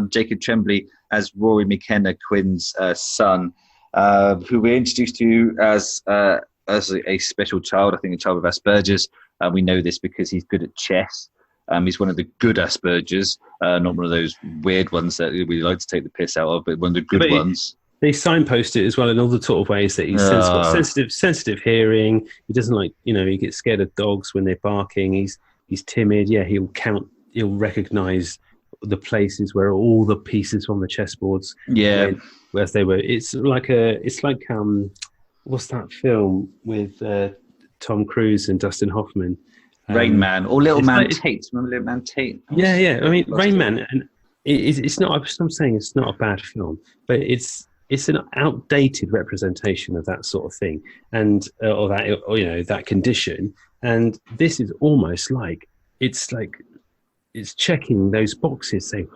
Jacob Tremblay as Rory McKenna, Quinn's son, who we're introduced to as a special child, I think a child with Asperger's. We know this because he's good at chess. He's one of the good Asperger's, not one of those weird ones that we like to take the piss out of, but one of the good ones. They signpost it as well in all the sort of ways that he's sensitive hearing. He doesn't he gets scared of dogs when they're barking. He's timid. Yeah, he'll recognize the places where all the pieces from the chessboards. Yeah, whereas they were. It's like what's that film with Tom Cruise and Dustin Hoffman? Rain Man or Little Man Tate. Remember Little Man Tate? Yeah. I mean, Rain Man, and it's not. I'm saying it's not a bad film, but it's an outdated representation of that sort of thing, and or that condition. And this is almost like it's checking those boxes, saying,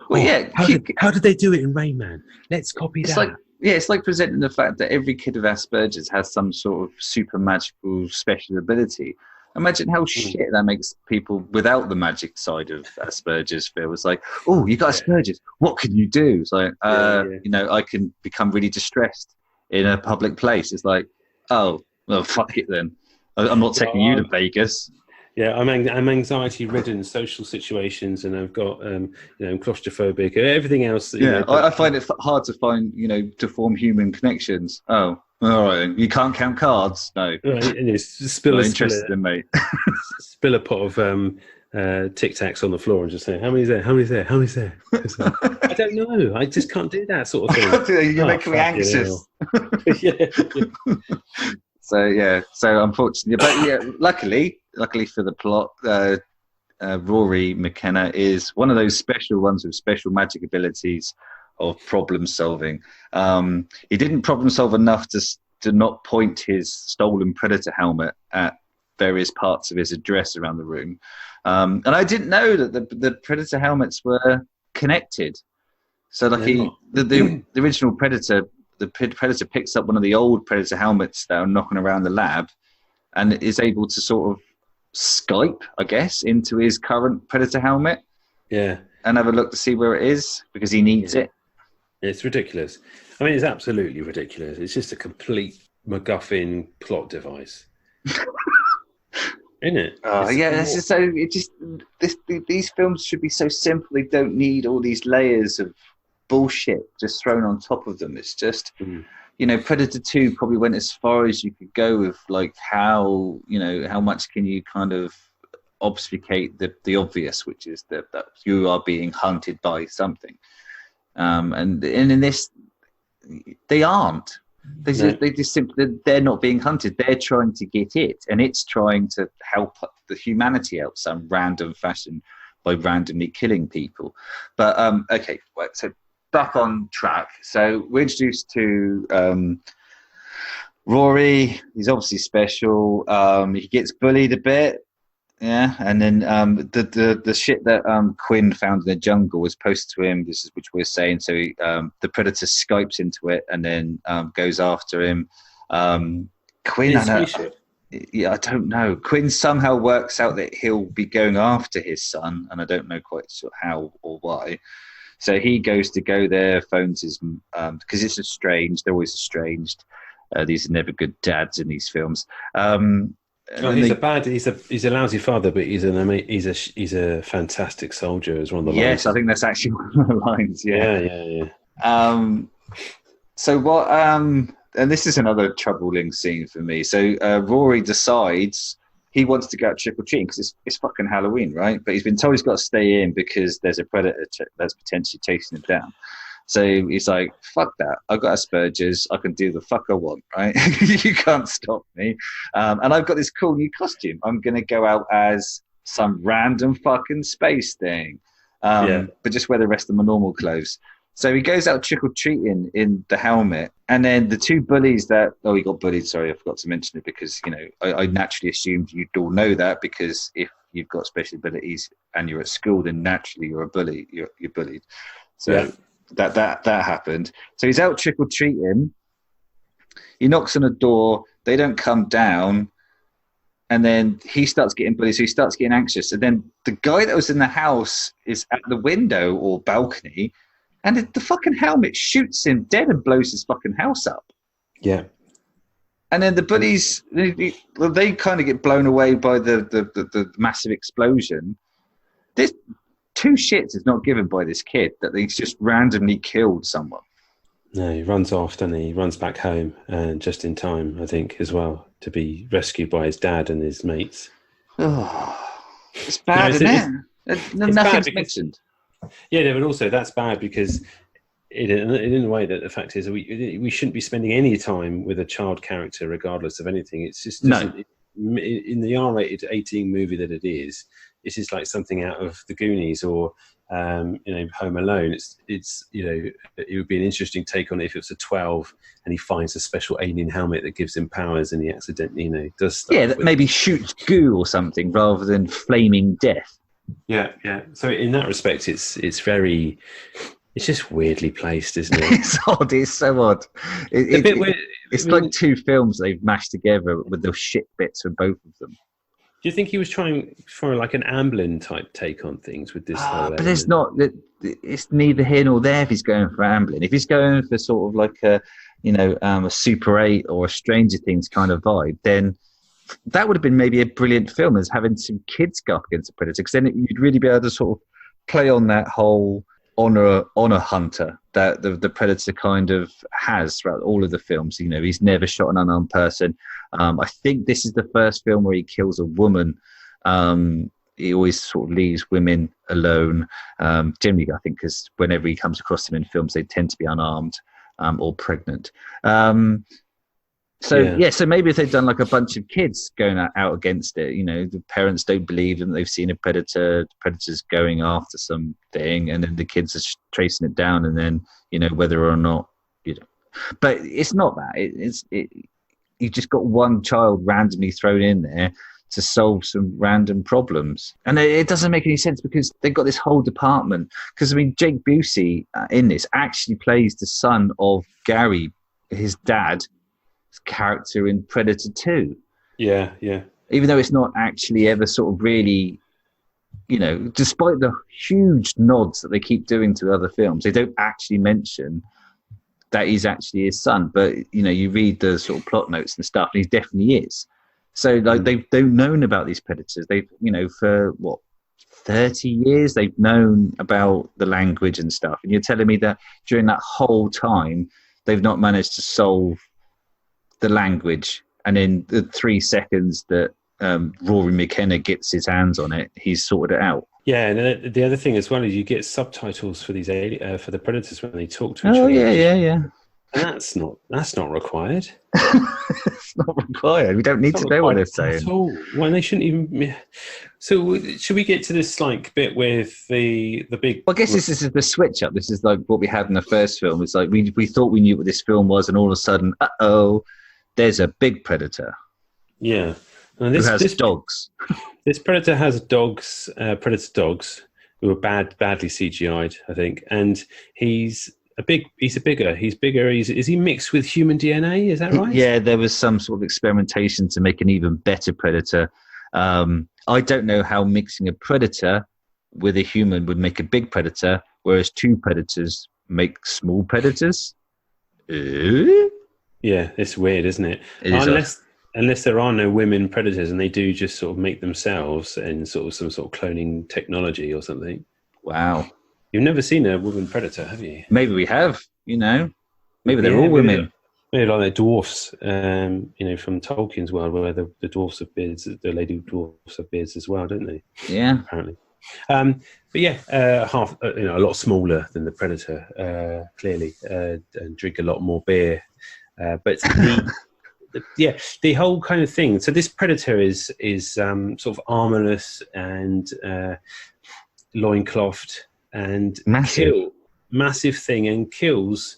how did they do it in Rain Man? Let's copy that. It's like presenting the fact that every kid with Asperger's has some sort of super magical special ability. Imagine how shit that makes people without the magic side of Asperger's feel. It's like, oh, you got Asperger's. What can you do? It's like, I can become really distressed in a public place. It's like, oh, well, fuck it then. I'm not taking you to Vegas. Yeah, I'm anxiety-ridden social situations, and I've got, I'm claustrophobic. Everything else. I find it hard to find, to form human connections. Oh. All right, you can't count cards, no. Right, spill a pot of Tic Tacs on the floor and just say, how many's there? How many's there? How many's there? I don't know. I just can't do that sort of thing. You're making me anxious. So unfortunately, but luckily for the plot, Rory McKenna is one of those special ones with special magic abilities of problem solving. He didn't problem solve enough to not point his stolen Predator helmet at various parts of his address around the room. And I didn't know that the Predator helmets were connected. So the original Predator, the Predator picks up one of the old Predator helmets that are knocking around the lab and is able to sort of Skype, I guess, into his current Predator helmet. Yeah. And have a look to see where it is because he needs it. It's ridiculous. I mean, it's absolutely ridiculous. It's just a complete MacGuffin plot device, isn't it? These films should be so simple. They don't need all these layers of bullshit just thrown on top of them. It's just, Predator 2 probably went as far as you could go with like how much can you kind of obfuscate the obvious, which is that you are being hunted by something. And in this, they aren't. They just simply, they're not being hunted. They're trying to get it, and it's trying to help the humanity out some random fashion by randomly killing people. But okay, right, so back on track. So we're introduced to Rory. He's obviously special. He gets bullied a bit. Yeah, and then the shit that Quinn found in the jungle was posted to him. This is which we're saying. So the predator Skypes into it and then goes after him. Quinn, I don't know. Quinn somehow works out that he'll be going after his son, and I don't know quite sure how or why. So he goes there, phones his because it's estranged. They're always estranged. These are never good dads in these films. He's a lousy father, but he's a fantastic soldier. Is one of the lines. Yes, I think that's actually one of the lines. Yeah. So what? And this is another troubling scene for me. So Rory decides he wants to go out trick or treating because it's fucking Halloween, right? But he's been told he's got to stay in because there's a predator that's potentially chasing him down. So he's like, fuck that. I've got Asperger's. I can do the fuck I want, right? You can't stop me. And I've got this cool new costume. I'm going to go out as some random fucking space thing. But just wear the rest of my normal clothes. So he goes out trick-or-treating in the helmet. And then the two bullies he got bullied. Sorry, I forgot to mention it because, I naturally assumed you'd all know that because if you've got special abilities and you're at school, then naturally you're a bully. You're bullied. So... Yeah. That happened. So he's out trick or treating. He knocks on a door. They don't come down, and then he starts getting bullied. So he starts getting anxious. And then the guy that was in the house is at the window or balcony, and the fucking helmet shoots him dead and blows his fucking house up. Yeah. And then the bullies, they kind of get blown away by the massive explosion. This. Two shits is not given by this kid that he's just randomly killed someone. No, he runs off, doesn't he? He runs back home and just in time, I think, as well, to be rescued by his dad and his mates. Oh, it's bad, isn't it? Nothing's mentioned. Yeah, but also that's bad because in a way that the fact is we shouldn't be spending any time with a child character regardless of anything. It's just in the R-rated 18 movie that it is. This is like something out of The Goonies or Home Alone. It's it would be an interesting take on it if it was a 12 and he finds a special alien helmet that gives him powers and he accidentally does stuff. Yeah, that maybe shoots goo or something rather than flaming death. Yeah. So in that respect, it's just weirdly placed, isn't it? It's odd. It's so odd. It's like two films they've mashed together with the shit bits from both of them. Do you think he was trying for like an Amblin type take on things with this? But it's not. It's neither here nor there. If he's going for Amblin, if he's going for sort of like a Super 8 or a Stranger Things kind of vibe, then that would have been maybe a brilliant film as having some kids go up against a predator, because then you'd really be able to sort of play on that whole honor hunter that the predator kind of has throughout all of the films. He's never shot an unarmed person. I think this is the first film where he kills a woman. He always sort of leaves women alone. Generally, I think, because whenever he comes across them in films, they tend to be unarmed or pregnant. So maybe if they've done like a bunch of kids going out against it, the parents don't believe them, they've seen a predator, the predator's going after something, and then the kids are tracing it down, and then whether or not but it's not that. You've just got one child randomly thrown in there to solve some random problems, and it doesn't make any sense because they've got this whole department. Because Jake Busey in this actually plays the son of Gary, his dad. Character in Predator 2. Yeah. Even though it's not actually ever sort of really, despite the huge nods that they keep doing to other films, they don't actually mention that he's actually his son. But, you read the sort of plot notes and stuff, and he definitely is. So, they've known about these predators. They've, for 30 years, they've known about the language and stuff. And you're telling me that during that whole time, they've not managed to solve the language, and in the 3 seconds that Rory McKenna gets his hands on it, he's sorted it out. Yeah, and the other thing as well is you get subtitles for these for the predators when they talk to each other. Oh yeah. And that's not required. It's not required. We don't need to know what they're saying. Well, they shouldn't even. So, should we get to this like bit with the big? Well, I guess this is the switch up. This is like what we had in the first film. It's like we thought we knew what this film was, and all of a sudden, there's a big predator. Yeah, and who has dogs. This predator has dogs, predator dogs, who are badly CGI'd, I think, and he's bigger. Is he mixed with human DNA? Is that right? Yeah, there was some sort of experimentation to make an even better predator. I don't know how mixing a predator with a human would make a big predator, whereas two predators make small predators. Yeah, it's weird, isn't it? Unless there are no women predators and they do just sort of make themselves in sort of some sort of cloning technology or something. Wow. You've never seen a woman predator, have you? Maybe we have, Maybe they're all women. Maybe like the dwarfs, from Tolkien's world, where the dwarfs have beards, the lady dwarfs have beards as well, don't they? Yeah. Apparently. But yeah, a lot smaller than the predator, clearly, and drink a lot more beer. But the whole kind of thing. So this predator is sort of armorless and loinclothed and massive thing, and kills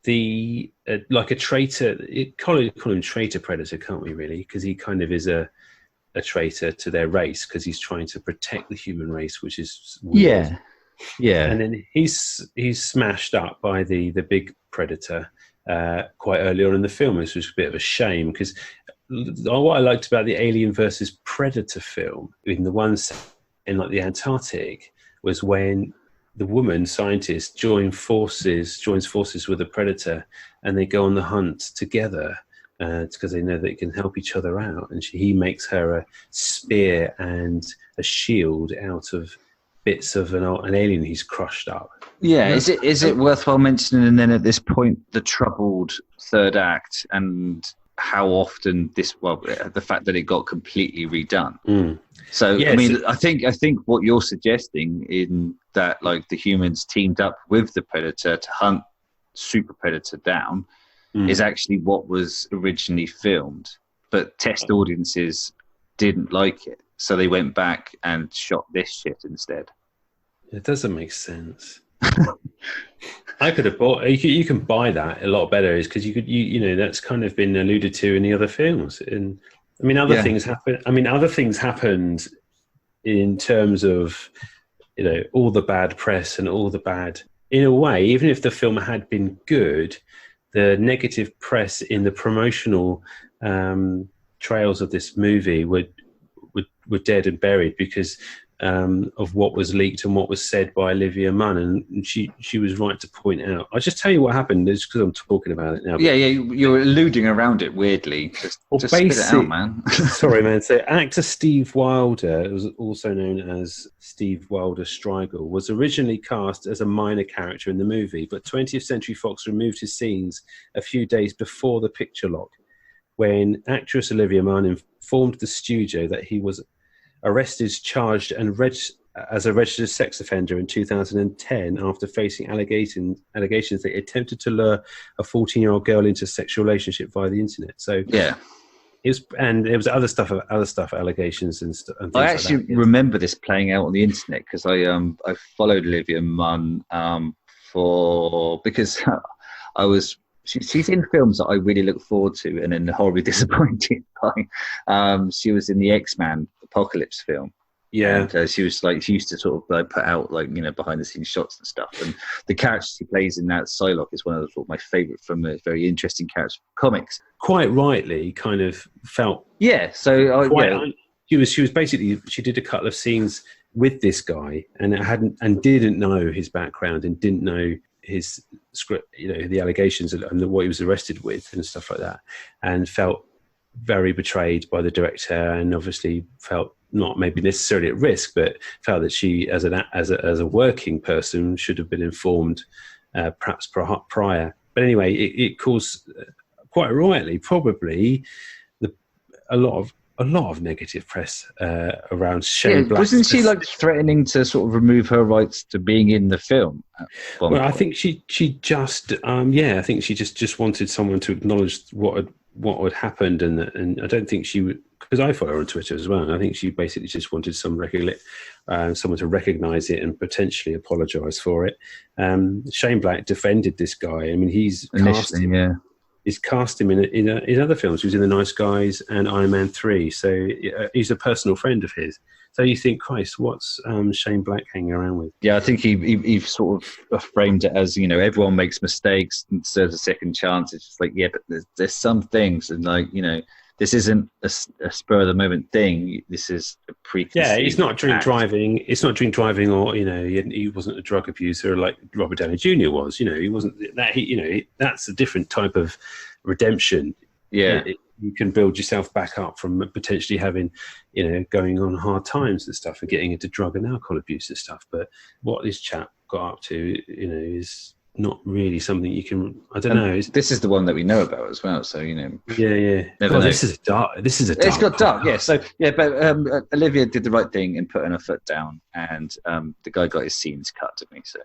the like a traitor. Call him traitor predator, can't we? Really, because he kind of is a traitor to their race because he's trying to protect the human race, which is weird. Yeah. And then he's smashed up by the big predator quite early on in the film, which was a bit of a shame because what I liked about the Alien versus Predator film, in the one in like the Antarctic, was when the woman scientist joins forces with the predator, and they go on the hunt together because they know they can help each other out. And he makes her a spear and a shield out of bits of an alien he's crushed up. Yeah, is it worthwhile mentioning? And then at this point, the troubled third act and how often the fact that it got completely redone. So yeah, I mean, I think what you're suggesting in that, like, the humans teamed up with the predator to hunt super predator down is actually what was originally filmed, but test audiences didn't like it, so they went back and shot this shit instead. It doesn't make sense. I could have bought. You can buy that a lot better, is because that's kind of been alluded to in the other films. And I mean, other things happen. I mean, other things happened in terms of all the bad press and all the bad. In a way, even if the film had been good, the negative press in the promotional trails of this movie were dead and buried because of what was leaked and what was said by Olivia Munn, and she was right to point out. I'll just tell you what happened, just because I'm talking about it now. Yeah, you're alluding around it weirdly. Just spit it out, man. Sorry, man. So actor Steve Wilder, was also known as Steve Wilder Strigel, was originally cast as a minor character in the movie, but 20th Century Fox removed his scenes a few days before the picture lock, when actress Olivia Munn informed the studio that he was arrested, charged, and as a registered sex offender in 2010 after facing allegations that he attempted to lure a 14-year-old girl into a sexual relationship via the internet. So yeah, there was other stuff, allegations and stuff. I actually remember this playing out on the internet because I followed Olivia Munn because she's in films that I really look forward to and then horribly disappointed by. She was in the X-Men Apocalypse film. Yeah. And she used to sort of put out behind the scenes shots and stuff. And the character she plays in that Psylocke is one of my favourite from a very interesting character from comics. Quite rightly, kind of felt. Yeah. So she was basically, she did a couple of scenes with this guy and didn't know his background and didn't know his script, the allegations and what he was arrested with and stuff like that, and felt very betrayed by the director, and obviously felt not maybe necessarily at risk, but felt that she, as a working person, should have been informed perhaps prior. But anyway, it caused quite rightly probably a lot of a lot of negative press around Shane Black. Wasn't she like threatening to sort of remove her rights to being in the film? Well, I think she just I think she just wanted someone to acknowledge what had happened, and I don't think she would, because I follow her on Twitter as well, and I think she basically just wanted someone to recognise it and potentially apologise for it. Shane Black defended this guy. I mean, he's cast him in other films. He was in The Nice Guys and Iron Man 3, so he's a personal friend of his. So you think, Christ, what's Shane Black hanging around with? Yeah, I think he sort of framed it as, everyone makes mistakes and deserves a second chance. It's just like, yeah, but there's some things, and like, this isn't a spur of the moment thing. This is a preconceived. Yeah, it's not drink driving. It's not drink driving, or he wasn't a drug abuser like Robert Downey Jr. was. He wasn't that. That's a different type of redemption. Yeah. You can build yourself back up from potentially having, going on hard times and stuff, and getting into drug and alcohol abuse and stuff. But what this chap got up to, is not really something you can. I don't know. This is the one that we know about as well. So Yeah. God, this is a dark. It's got dark. Yeah. So yeah, but Olivia did the right thing in putting her foot down, and the guy got his scenes cut to me. So.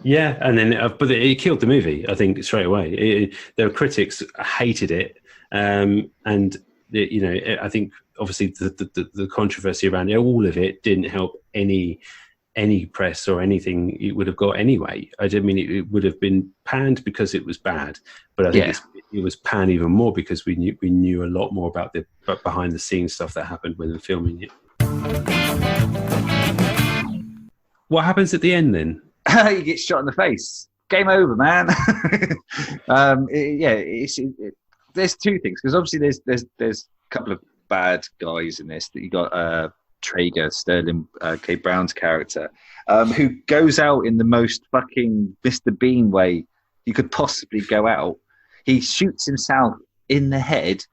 Yeah, and then but it killed the movie. I think straight away. Their critics hated it. And I think obviously the controversy around all of it didn't help any press or anything it would have got anyway. I mean, it would have been panned because it was bad, but I think it was panned even more because we knew a lot more about the behind the scenes stuff that happened when they're filming it. What happens at the end then? You get shot in the face. Game over, man. There's two things, because obviously there's a couple of bad guys in this. That you got Traeger, Sterling K. Brown's character, who goes out in the most fucking Mr. Bean way you could possibly go out. He shoots himself in the head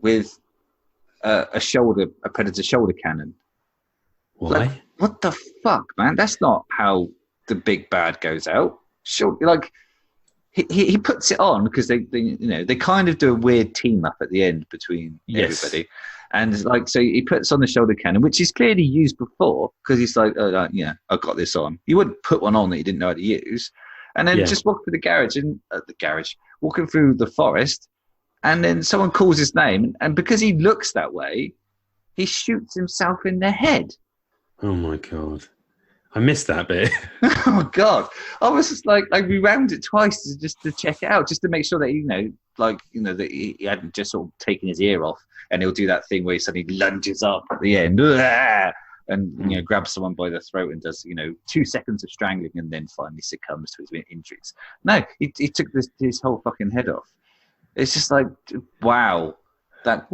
with a predator shoulder cannon. Why? Like, what the fuck, man? That's not how the big bad goes out. Sure, like. He puts it on because they kind of do a weird team up at the end between everybody, and like, so he puts on the shoulder cannon, which he's clearly used before, because he's like, I've got this on. You wouldn't put one on that you didn't know how to use, and then just walk through walking through the forest, and then someone calls his name, and because he looks that way, he shoots himself in the head. Oh my God. I missed that bit. Oh God! I was just like we round it twice just to check it out, just to make sure that that he hadn't just sort of taken his ear off, and he'll do that thing where he suddenly lunges up at the end, and grabs someone by the throat and does 2 seconds of strangling, and then finally succumbs to his injuries. No, he took his whole fucking head off. It's just like, wow, that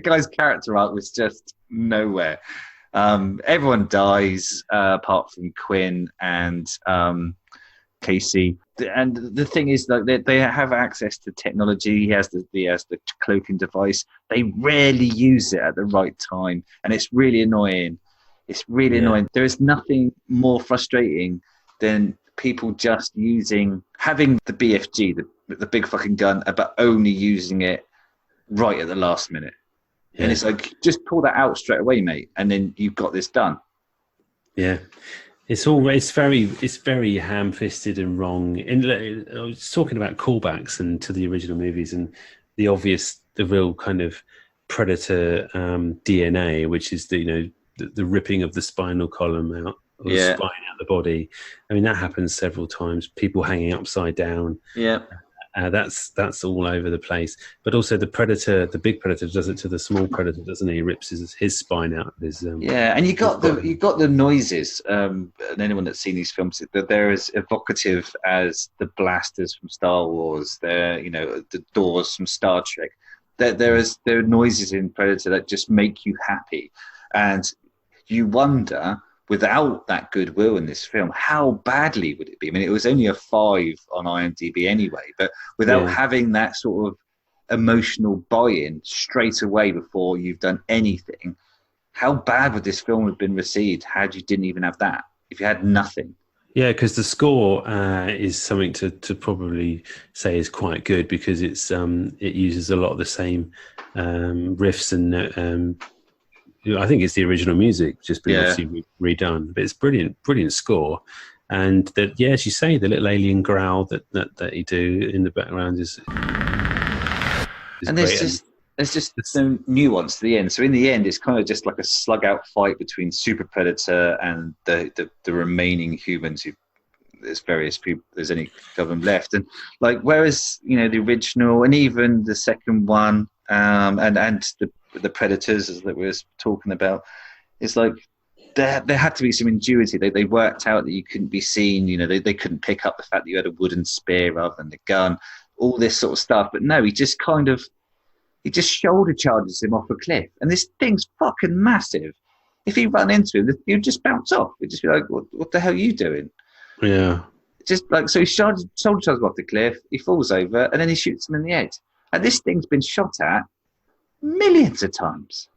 guy's character arc was just nowhere. Everyone dies apart from Quinn and Casey. And the thing is that they have access to technology. He has the cloaking device. They rarely use it at the right time, and it's really annoying. Annoying. There is nothing more frustrating than people just having the BFG, the big fucking gun, but only using it right at the last minute. Yeah. And it's like, just pull that out straight away, mate, and then you've got this done. Yeah, it's very ham-fisted and wrong. I was talking about callbacks and to the original movies, and the real kind of Predator DNA, which is the ripping of the spinal column out, or the spine out of the body. I mean, that happens several times. People hanging upside down. Yeah. That's all over the place. But also the big predator does it to the small predator, doesn't he? He rips his spine out of his. And you got the noises. And anyone that's seen these films, that they're as evocative as the blasters from Star Wars. They're the doors from Star Trek. There are noises in Predator that just make you happy, and you wonder, without that goodwill in this film, how badly would it be? I mean, it was only a 5 on IMDb anyway, but without having that sort of emotional buy-in straight away before you've done anything, how bad would this film have been received had you didn't even have that, if you had nothing? Yeah, because the score is something to probably say is quite good, because it uses a lot of the same riffs and I think it's the original music, just been obviously redone. But it's brilliant score. And that, as you say, the little alien growl that he do in the background is and great. There's just some nuance to the end. So in the end, it's kind of just like a slug-out fight between Super Predator and the remaining humans. There's various people. There's only a couple of them left, and like whereas the original and even the second one, and the Predators that we were talking about, it's like there had to be some ingenuity. They worked out that you couldn't be seen. They couldn't pick up the fact that you had a wooden spear rather than the gun. All this sort of stuff, but no, he just shoulder charges him off a cliff, and this thing's fucking massive. If he run into him, he'd just bounce off. He'd just be like, "What the hell are you doing?" Yeah. Just like so, he shoulder charges him off the cliff. He falls over, and then he shoots him in the head. And this thing's been shot at millions of times,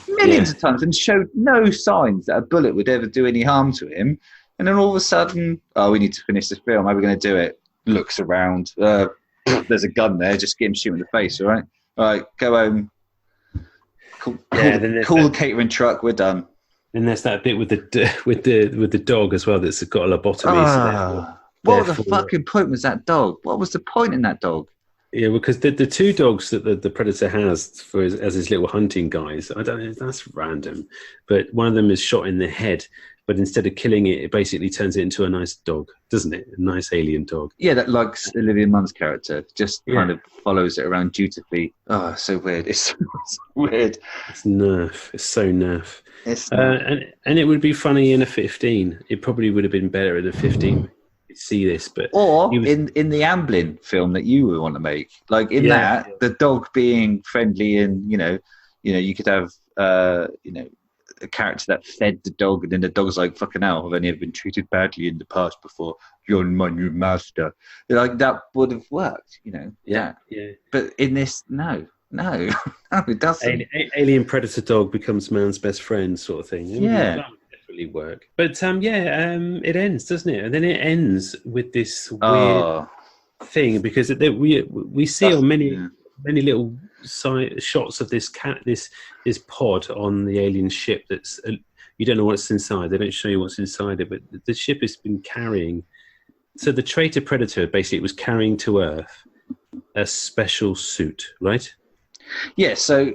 millions of times, and showed no signs that a bullet would ever do any harm to him. And then all of a sudden, we need to finish this film. How are we going to do it? Looks around. There's a gun there. Just get him shooting in the face. All right, go home. Call the catering truck. We're done. And there's that bit with the dog as well that's got a lobotomy. What the fucking point was that dog? What was the point in that dog? Yeah, because the two dogs that the Predator has as his little hunting guys, I don't know, that's random. But one of them is shot in the head, but instead of killing it, it basically turns it into a nice dog, doesn't it? A nice alien dog. Yeah, that likes Olivia Munn's character, just kind of follows it around dutifully. Oh, so weird. It's so weird. It's nerf. It's so nerf. And it would be funny in a 15. It probably would have been better in a 15. See this, but in the Amblin film that you would want to make, like in that the dog being friendly, and you could have a character that fed the dog, and then the dog's like, fucking hell, I've only ever been treated badly in the past before, you're my new master. Like that would have worked, yeah. But in this, no, it doesn't. Alien Predator dog becomes man's best friend, sort of thing. Work, but it ends, doesn't it? And then it ends with this weird thing, because we see on many little shots of this pod on the alien ship that's you don't know what's inside. They don't show you what's inside it, but the ship has been carrying. So the traitor Predator basically was carrying to Earth a special suit, right? Yeah. So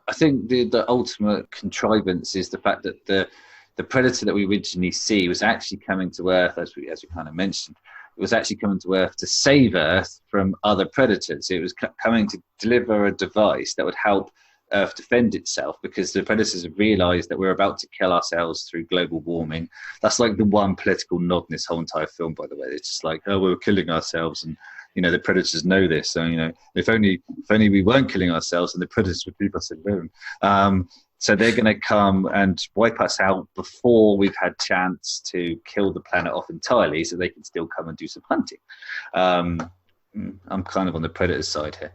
I think the ultimate contrivance is the fact that the Predator that we originally see was actually coming to Earth, as we kind of mentioned. It was actually coming to Earth to save Earth from other predators. It was coming to deliver a device that would help Earth defend itself, because the predators have realised that we're about to kill ourselves through global warming. That's like the one political nod in this whole entire film, by the way. It's just like, we're killing ourselves, and the predators know this. So if only we weren't killing ourselves, and the predators would leave us alone. So they're going to come and wipe us out before we've had chance to kill the planet off entirely, so they can still come and do some hunting. I'm kind of on the predator's side here.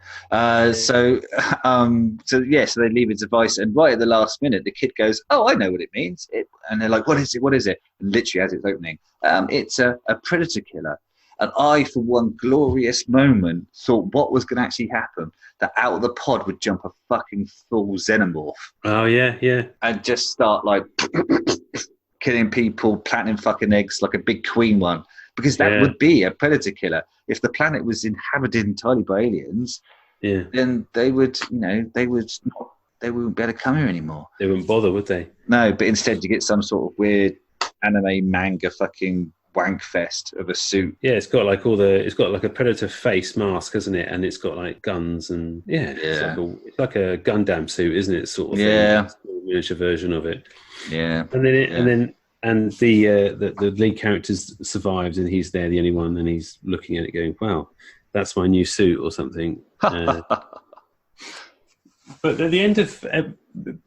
So they leave a device, and right at the last minute, the kid goes, "Oh, I know what it means." And they're like, "What is it? What is it?" And literally, as it's opening, it's a predator killer. And I, for one glorious moment, thought what was going to actually happen, that out of the pod would jump a fucking full xenomorph. Oh, yeah. And just start, like, killing people, planting fucking eggs like a big queen one. Because that would be a predator killer. If the planet was inhabited entirely by aliens, then they would, they wouldn't be able to come here anymore. They wouldn't bother, would they? No, but instead you get some sort of weird anime manga fucking wank fest of a suit. Yeah, it's got like it's got like a predator face mask, isn't it? And it's got like guns and it's like a Gundam suit, isn't it? Sort of thing. Yeah, a miniature version of it. Yeah, and then the lead character survives, and he's there, the only one, and he's looking at it, going, "Wow, that's my new suit," or something. But at the end of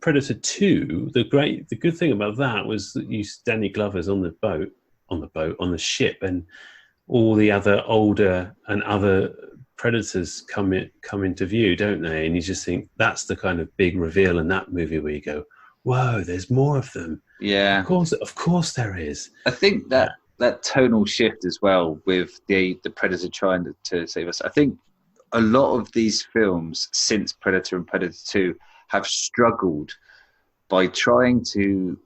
Predator 2, the good thing about that was that Danny Glover's on the ship, and all the other older and other predators come into view, don't they? And you just think that's the kind of big reveal in that movie where you go, whoa, there's more of them. Yeah, of course there is. I think that tonal shift as well with the predator trying to save us. I think a lot of these films since Predator and Predator 2 have struggled by trying to.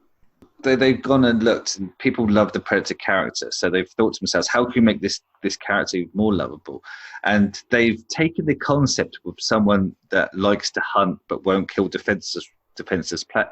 They've gone and looked, and people love the Predator character, so they've thought to themselves, how can we make this character more lovable? And they've taken the concept of someone that likes to hunt but won't kill defenseless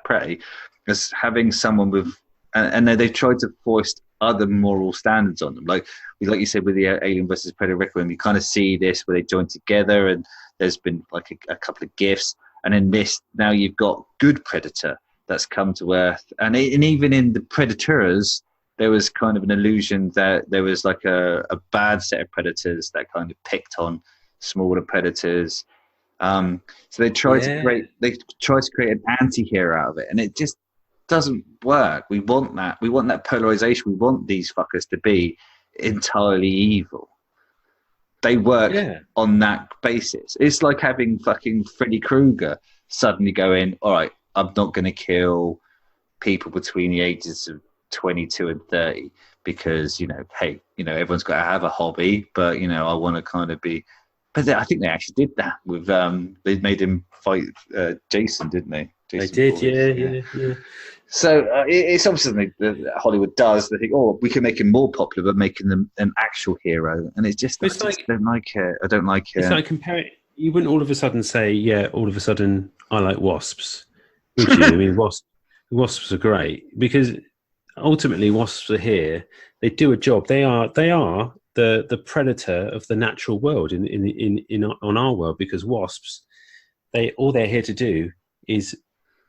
prey as having someone with, and they've tried to foist other moral standards on them. Like you said with the Alien versus Predator Requiem, you kind of see this where they join together, and there's been like a couple of gifts, and in this now you've got good Predator that's come to Earth, and even in the Predators, there was kind of an illusion that there was like a bad set of predators that kind of picked on smaller predators. So they tried to create an anti-hero out of it, and it just doesn't work. We want that polarization. We want these fuckers to be entirely evil. They work on that basis. It's like having fucking Freddy Krueger suddenly going, all right, I'm not going to kill people between the ages of 22 and 30 because, hey, everyone's got to have a hobby, but, I want to kind of be. But I think they actually did that with, they made him fight Jason, didn't they? Jason they did, yeah. So it's obviously something that Hollywood does. They think, we can make him more popular by making them an actual hero. And it's just, I don't like it. I don't like it. It's like comparing, you wouldn't all of a sudden say, all of a sudden I like wasps. Would you? I mean, wasps are great because ultimately wasps are here. They do a job. They are the predator of the natural world on our world, because wasps, all they're here to do is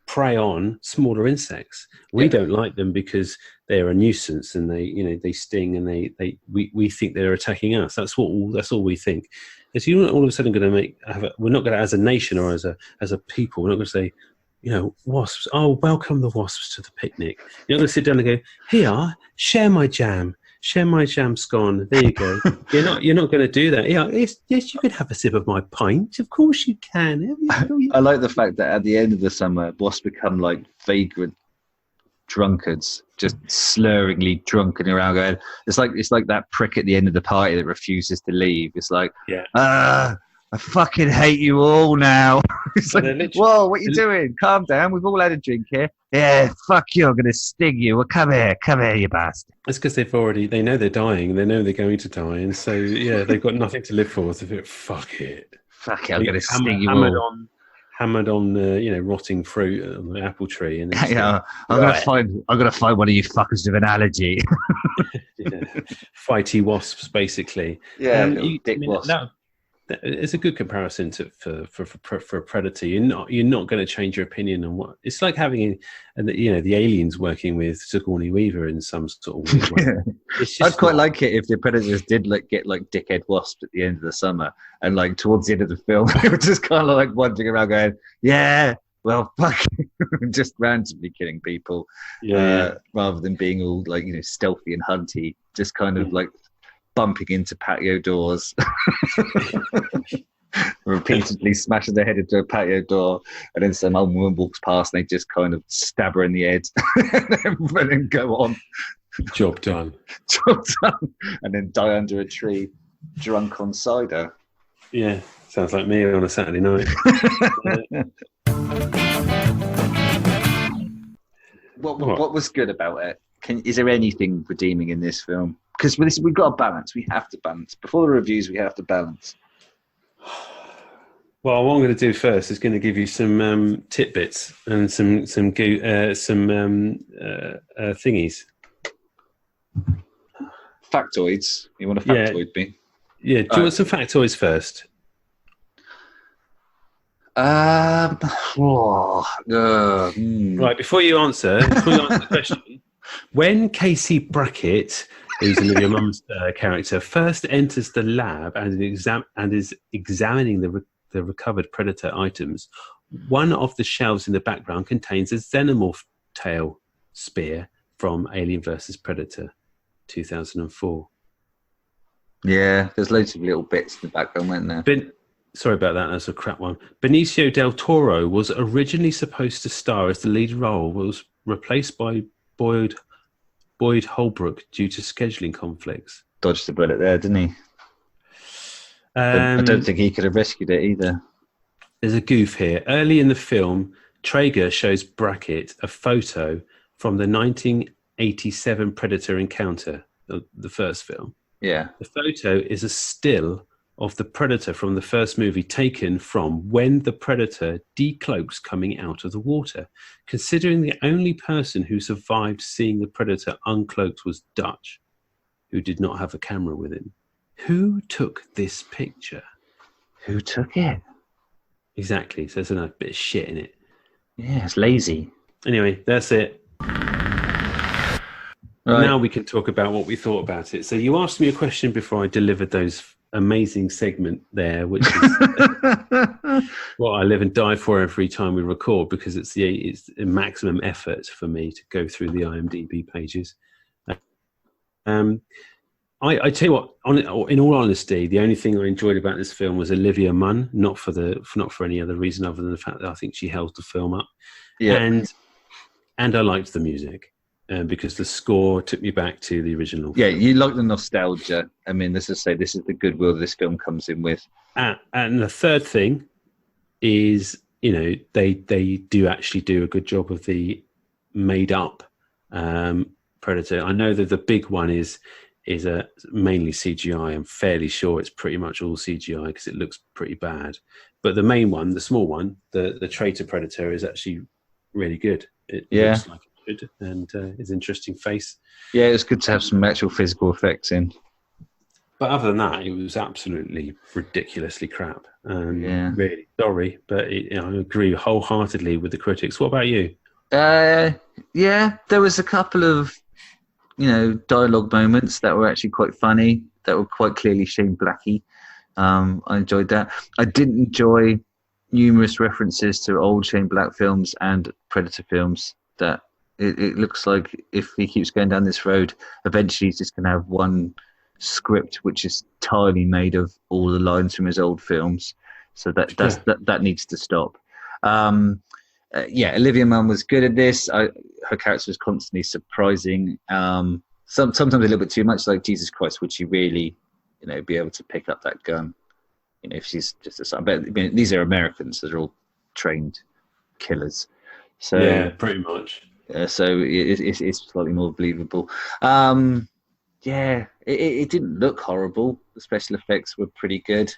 prey on smaller insects. We don't like them because they're a nuisance and they sting and we think they're attacking us. That's all we think. Is you're not all of a sudden going to we're not going to, as a nation or as a people, we're not going to say, wasps. Oh, welcome the wasps to the picnic. You're not going to sit down and go, here, share my jam scone. There you go. You're not going to do that. Yeah, yes, you could have a sip of my pint. Of course you can. I like the fact that at the end of the summer, wasps become like vagrant drunkards, just slurringly drunken around. Going, it's like that prick at the end of the party that refuses to leave. It's like, I fucking hate you all now. It's like, whoa, what are you doing? Calm down. We've all had a drink here. Yeah, fuck you. I'm going to sting you. Well, come here, you bastard. It's because they know they're dying. They know they're going to die. And so, they've got nothing to live for. So they fuck it. I'm going to sting you all. Hammered on rotting fruit on the apple tree. And I'm going to find one of you fuckers with an allergy. Fighty wasps, basically. Yeah, dick wasp. It's a good comparison for a predator. You're not going to change your opinion on what it's like having the aliens working with Sigourney Weaver in some sort of weird way. I'd quite like it if the predators did get like dickhead wasps at the end of the summer, and like towards the end of the film they were just kind of like wandering around going, well, fuck, just randomly killing people, rather than being all like stealthy and hunty, just kind of like bumping into patio doors, repeatedly smashing their head into a patio door, and then some old woman walks past and they just kind of stab her in the head and then go on. Job done. And then die under a tree, drunk on cider. Yeah, sounds like me on a Saturday night. What was good about it? Is there anything redeeming in this film? Because we've got to balance. We have to balance. Before the reviews, we have to balance. Well, what I'm going to do first is going to give you some tidbits and some thingies. Factoids. You want a factoid me? Yeah. Do you want some factoids first? Right. Before you answer the question, when Casey Brackett, who's Olivia Munn's character, first enters the lab and is examining the recovered predator items, one of the shelves in the background contains a xenomorph tail spear from Alien vs. Predator 2004. Yeah, there's loads of little bits in the background, weren't there? Sorry about that, that's a crap one. Benicio del Toro was originally supposed to star as the lead role, was replaced by Boyd Holbrook due to scheduling conflicts. Dodged the bullet there, didn't he? I don't think he could have rescued it either. There's a goof here. Early in the film, Traeger shows Brackett a photo from the 1987 Predator encounter, the first film. Yeah. The photo is a still of the Predator from the first movie, taken from when the Predator decloaks coming out of the water. Considering the only person who survived seeing the Predator uncloaked was Dutch, who did not have a camera with him. Who took this picture? Who took it? Exactly. So there's a bit of shit in it. Yeah, it's lazy. Anyway, that's it. Right. Now we can talk about what we thought about it. So you asked me a question before I delivered those amazing segment there, which is what I live and die for every time we record, because it's a maximum effort for me to go through the IMDb pages. I tell you what, in all honesty, the only thing I enjoyed about this film was Olivia Munn, not for any other reason other than the fact that I think she held the film up. Yeah. And I liked the music. Because the score took me back to the original. Yeah, film. you like the nostalgia. I mean, let's just say this is the goodwill this film comes in with. And the third thing is, they do actually do a good job of the made-up Predator. I know that the big one is mainly CGI. I'm fairly sure it's pretty much all CGI because it looks pretty bad. But the main one, the small one, the traitor Predator, is actually really good. It looks like and his interesting face. Yeah, it's good to have some actual physical effects in. But other than that, it was absolutely ridiculously crap. Really sorry, but I agree wholeheartedly with the critics. What about you? Yeah, there was a couple of dialogue moments that were actually quite funny, that were quite clearly Shane Blackey. I enjoyed that. I didn't enjoy numerous references to old Shane Black films and Predator films. That it looks like if he keeps going down this road, eventually he's just going to have one script which is entirely made of all the lines from his old films. So that needs to stop. Olivia Munn was good at this. Her character was constantly surprising. Sometimes a little bit too much. Like, Jesus Christ, would she really, be able to pick up that gun? If she's just a son. But these are Americans; they're all trained killers. So yeah, pretty much. So it's slightly more believable. It didn't look horrible. The special effects were pretty good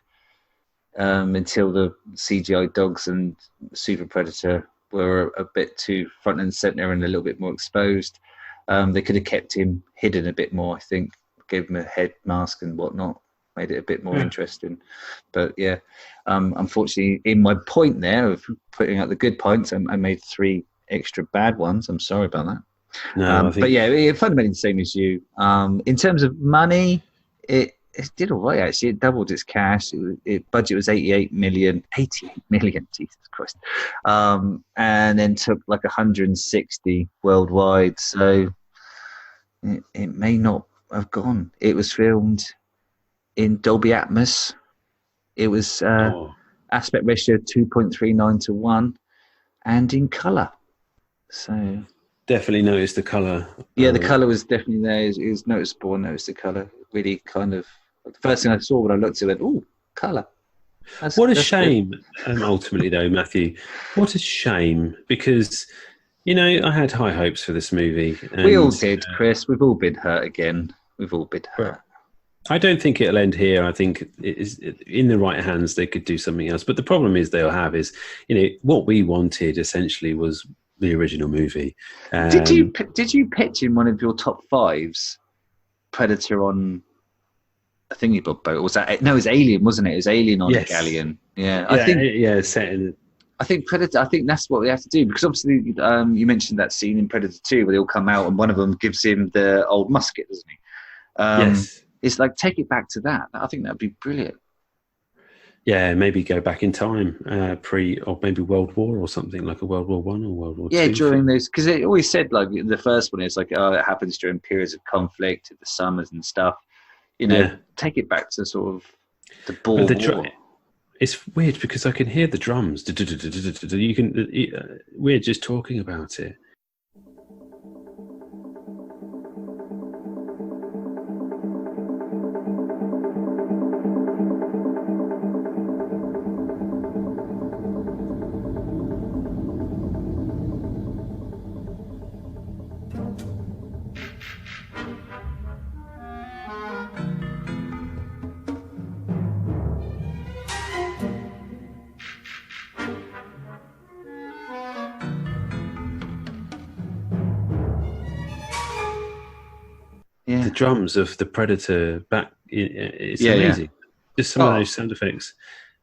until the CGI dogs and Super Predator were a bit too front and center and a little bit more exposed. They could have kept him hidden a bit more, I think. Gave him a head mask and whatnot. Made it a bit more interesting. But unfortunately, in my point there of putting out the good points, I made 3 extra bad ones. I'm sorry about that. No, but it fundamentally the same as you. In terms of money, it did all right, actually. It doubled its cash. Its budget was 88 million. 88 million, Jesus Christ. And then took like 160 worldwide. So it may not have gone. It was filmed in Dolby Atmos. It was aspect ratio 2.39 to 1 and in colour. So definitely noticed the colour. Yeah, the colour was definitely there. It was noticeable. I noticed the colour. Really kind of the first thing I saw when I looked at it, went, colour. What a shame, ultimately, though, Matthew. What a shame, because, I had high hopes for this movie. And, we all did, Chris. We've all been hurt again. We've all been hurt. I don't think it'll end here. I think it is in the right hands. They could do something else. But the problem they'll have is, what we wanted essentially was the original movie. Did you pitch in one of your top 5s Predator on a thingy boat? Was that no? It was Alien, wasn't it? It was Alien on a galleon. Yeah, I think set in. I think Predator. I think that's what we have to do, because obviously you mentioned that scene in Predator 2 where they all come out and one of them gives him the old musket, doesn't he? Yes. It's like, take it back to that. I think that'd be brilliant. Yeah, maybe go back in time, or maybe World War or something, like a World War I or World War II. Yeah, during those, because it always said, like, the first one is like, it happens during periods of conflict, the summers and stuff. Take it back to sort of the Boer War. It's weird because I can hear the drums. You can. We're just talking about it. the drums of the Predator back. It's amazing. Just some of those sound effects.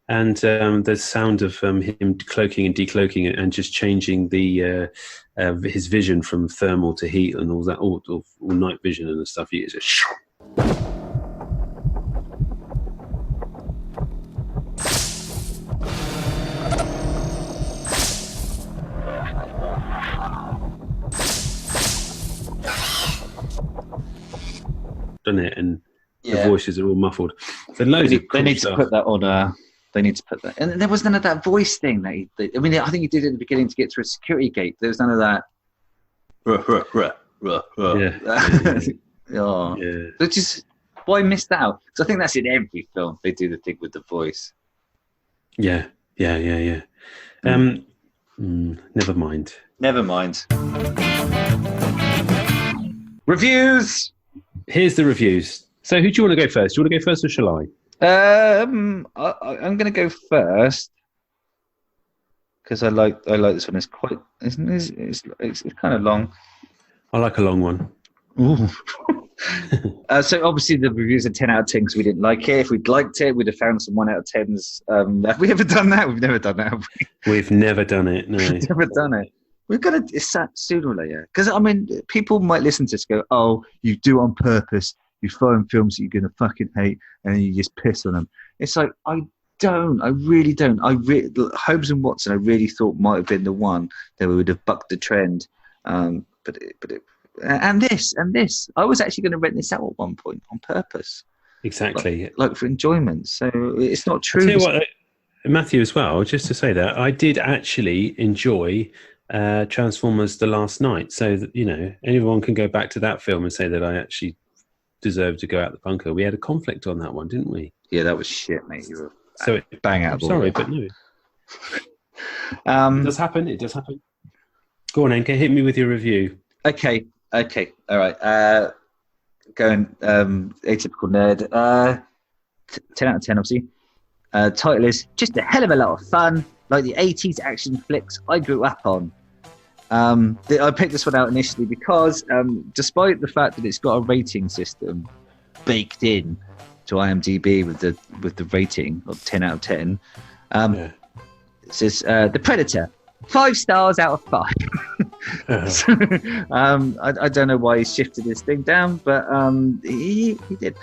And the sound of him cloaking and decloaking and just changing the his vision from thermal to heat and all that, all night vision and stuff. It's just done it, and the voices are all muffled. So loads of cool they need stuff. to put that on. They need to put that, and there was none of that voice thing. I think he did it at the beginning to get through a security gate. There was none of that. Which is why I missed that out, because I think that's in every film. They do the thing with the voice. Yeah. Never mind. Reviews. Here's the reviews. So who do you want to go first? Do you want to go first or shall I? I'm going to go first because I like this one. It's quite it's kind of long. I like a long one. Ooh. So obviously the reviews are 10 out of 10 because we didn't like it. If we'd liked it, we'd have found some 1 out of 10s. Have we ever done that? We've never done that, have we? We've never done it. No, we've never done it. We're gonna. It's that sooner or later. Because I mean, people might listen to this and go, "Oh, you do it on purpose. You find films that you're gonna fucking hate, and then you just piss on them." It's like I don't. I really don't. Holmes and Watson, I really thought might have been the one that would have bucked the trend. And this. I was actually going to rent this out at one point on purpose. Exactly. Like for enjoyment. So it's not true. I'll tell you what, Matthew, as well, just to say that, I did actually enjoy Transformers The Last Night. So, that, anyone can go back to that film and say that I actually deserved to go out the bunker. We had a conflict on that one, didn't we? Yeah, that was shit, mate. You were bang out. I'm sorry, but no. It does happen. It does happen. Go on, Enke, hit me with your review. Okay. All right. Going atypical nerd. 10 out of 10, obviously. Title is just a hell of a lot of fun, like the 80s action flicks I grew up on. I picked this one out initially because, despite the fact that it's got a rating system baked in to IMDb with the rating of 10 out of 10, it says The Predator, 5 stars out of 5. So, I don't know why he shifted this thing down, but he did.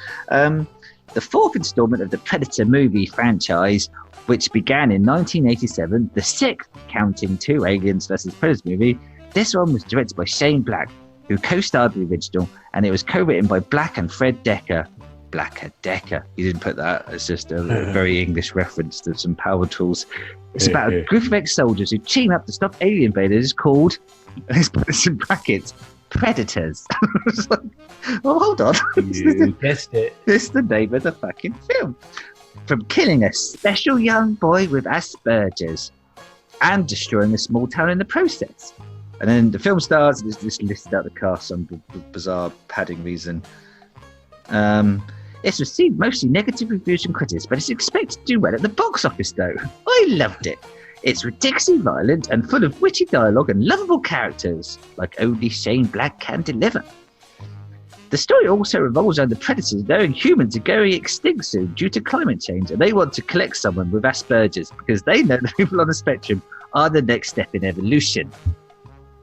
The 4th installment of the Predator movie franchise, which began in 1987, the 6th counting 2 Aliens vs. Predator movie. This one was directed by Shane Black, who co-starred in the original, and it was co-written by Black and Fred Decker. Blacker Decker. He didn't put that. It's just a very English reference to some power tools. It's about a group of ex-soldiers who team up to stop alien invaders called, let's put this in brackets, Predators. It's like, well, hold on. You guessed it. This is the name of the fucking film. From killing a special young boy with Asperger's and destroying a small town in the process. And then the film stars, it's just listed out the cast, some bizarre padding reason. It's received mostly negative reviews from critics, but it's expected to do well at the box office though. I loved it. It's ridiculously violent and full of witty dialogue and lovable characters, like only Shane Black can deliver. The story also revolves around the Predators knowing humans are going extinct soon due to climate change, and they want to collect someone with Asperger's because they know that people on the spectrum are the next step in evolution.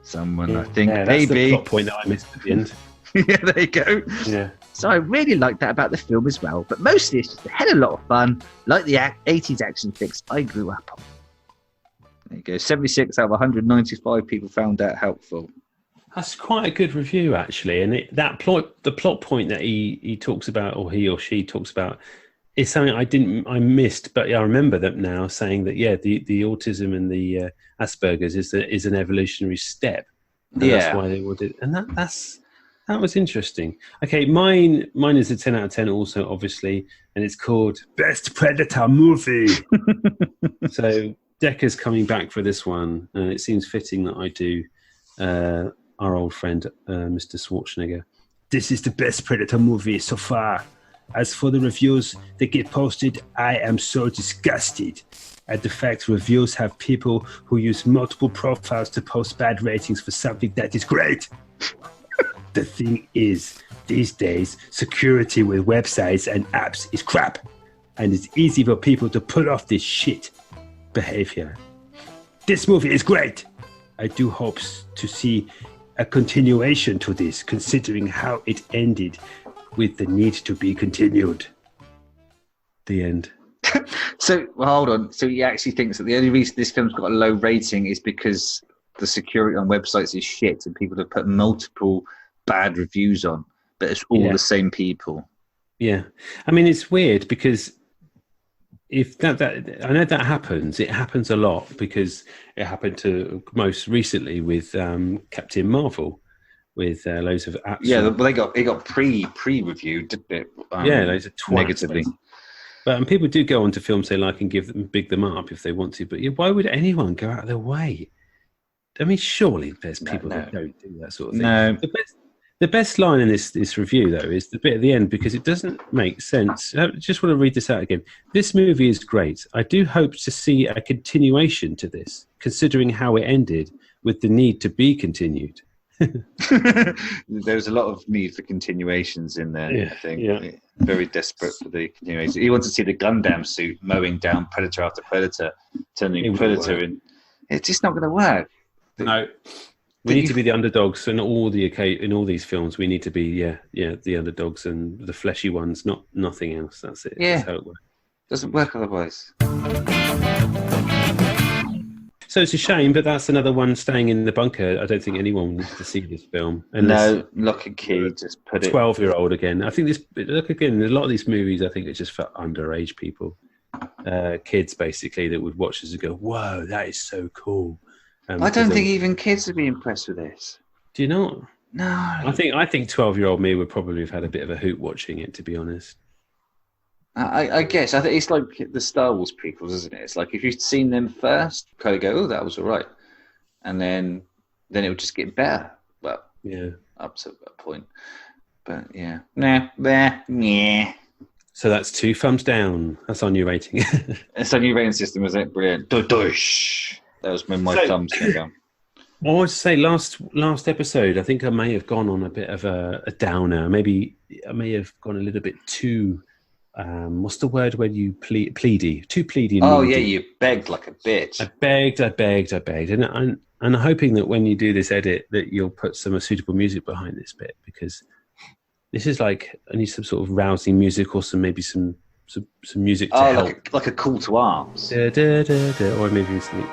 Someone, I think, that's maybe. the plot point that I missed at the end. Yeah, there you go. Yeah. So I really like that about the film as well, but mostly it's just a hell of a lot of fun, like the 80s action flicks I grew up on. There you go. 76 out of 195 people found that helpful. That's quite a good review, actually. And the plot point that he talks about, or he or she talks about, is something I missed, but I remember them now saying that the autism and the Asperger's is an evolutionary step. And that's why they wanted, and that was interesting. Okay, mine is a 10 out of 10 also, obviously, and it's called Best Predator Movie. So Decker's coming back for this one, and it seems fitting that I do our old friend, Mr. Schwarzenegger. This is the best Predator movie so far. As for the reviews that get posted, I am so disgusted at the fact reviews have people who use multiple profiles to post bad ratings for something that is great. The thing is, These days, security with websites and apps is crap, and it's easy for people to pull off this shit behavior. This movie is great. I do hope to see a continuation to this, considering how it ended with the need to be continued. The end. So, well, hold on. So he actually thinks that the only reason this film's got a low rating is because the security on websites is shit and people have put multiple bad reviews on, but it's all the same people. Yeah. I mean, it's weird because if that I know that happens. It happens a lot because it happened to most recently with Captain Marvel, with loads of apps. Yeah, well, it got pre-reviewed, didn't it? Loads of twats, negatively. But people do go on to films they like and big them up if they want to. But why would anyone go out of their way? I mean, surely there's people that don't do that sort of thing. No. The best line in this review, though, is the bit at the end because it doesn't make sense. I just want to read this out again. This movie is great. I do hope to see a continuation to this, considering how it ended with the need to be continued. There's a lot of need for continuations in there, I think. Yeah. Very desperate for the continuation. He wants to see the Gundam suit mowing down predator after predator, turning predator in. It's just not going to work. No. We need to be the underdogs in all these films. We need to be the underdogs and the fleshy ones, nothing else. That's it. Yeah. That's how it works. Doesn't work otherwise. So it's a shame, but that's another one staying in the bunker. I don't think anyone needs to see this film. No, lock and key, just put it. 12-year-old again. I think look again, a lot of these movies I think are just for underage people. Kids basically that would watch this and go, whoa, that is so cool. I don't think even kids would be impressed with this. Do you not? No. I think 12-year-old me would probably have had a bit of a hoot watching it, to be honest. I guess. I think it's like the Star Wars prequels, isn't it? It's like if you've seen them first, you kind of go, oh, that was all right. And then it would just get better. Well, yeah, up to a point. But yeah. Nah. So that's 2 thumbs down. That's our new rating. It's our new rating system, isn't it? Brilliant. That was when my thumbs came down. I want to say last episode, I think I may have gone on a bit of a downer. Maybe I may have gone a little bit too... what's the word when you pleady? Too pleady. Oh, yeah, you begged like a bitch. I begged. And I'm hoping that when you do this edit that you'll put some suitable music behind this bit because this is like, I need some sort of rousing music or some music to help. Like a call to arms. Or maybe something,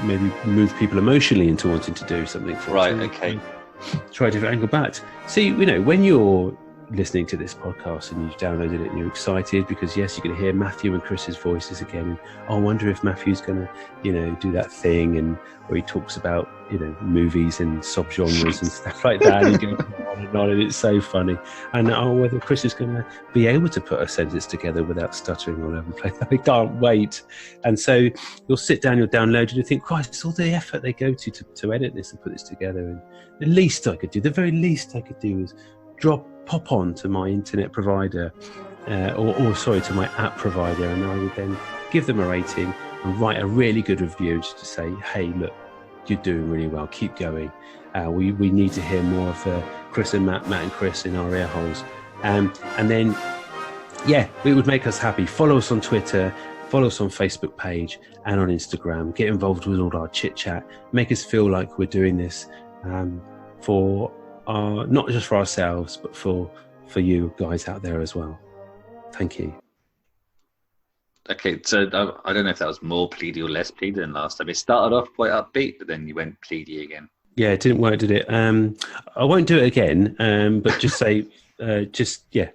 maybe move people emotionally into wanting to do something. Okay. Try a different angle. But see, when you're listening to this podcast and you've downloaded it and you're excited because yes, you can hear Matthew and Chris's voices again, and I wonder if Matthew's gonna do that thing and where he talks about movies and subgenres and stuff like that, and he goes on and it's so funny, and whether Chris is gonna be able to put a sentence together without stuttering all over the place. I can't wait. And so you'll sit down, you'll download it, and you think, Christ, it's all the effort they go to edit this and put this together, and the very least I could do is pop on to my internet provider, to my app provider, and I would then give them a rating and write a really good review just to say, hey, look, you're doing really well, keep going. We need to hear more of Chris and Matt and Chris in our ear holes. And then, it would make us happy. Follow us on Twitter, follow us on Facebook page and on Instagram. Get involved with all our chit chat. Make us feel like we're doing this for not just for ourselves, but for you guys out there as well. Thank you. Okay, so I don't know if that was more pleady or less pleady than last time. It started off quite upbeat, but then you went pleady again. Yeah, it didn't work, did it? I won't do it again, but just say,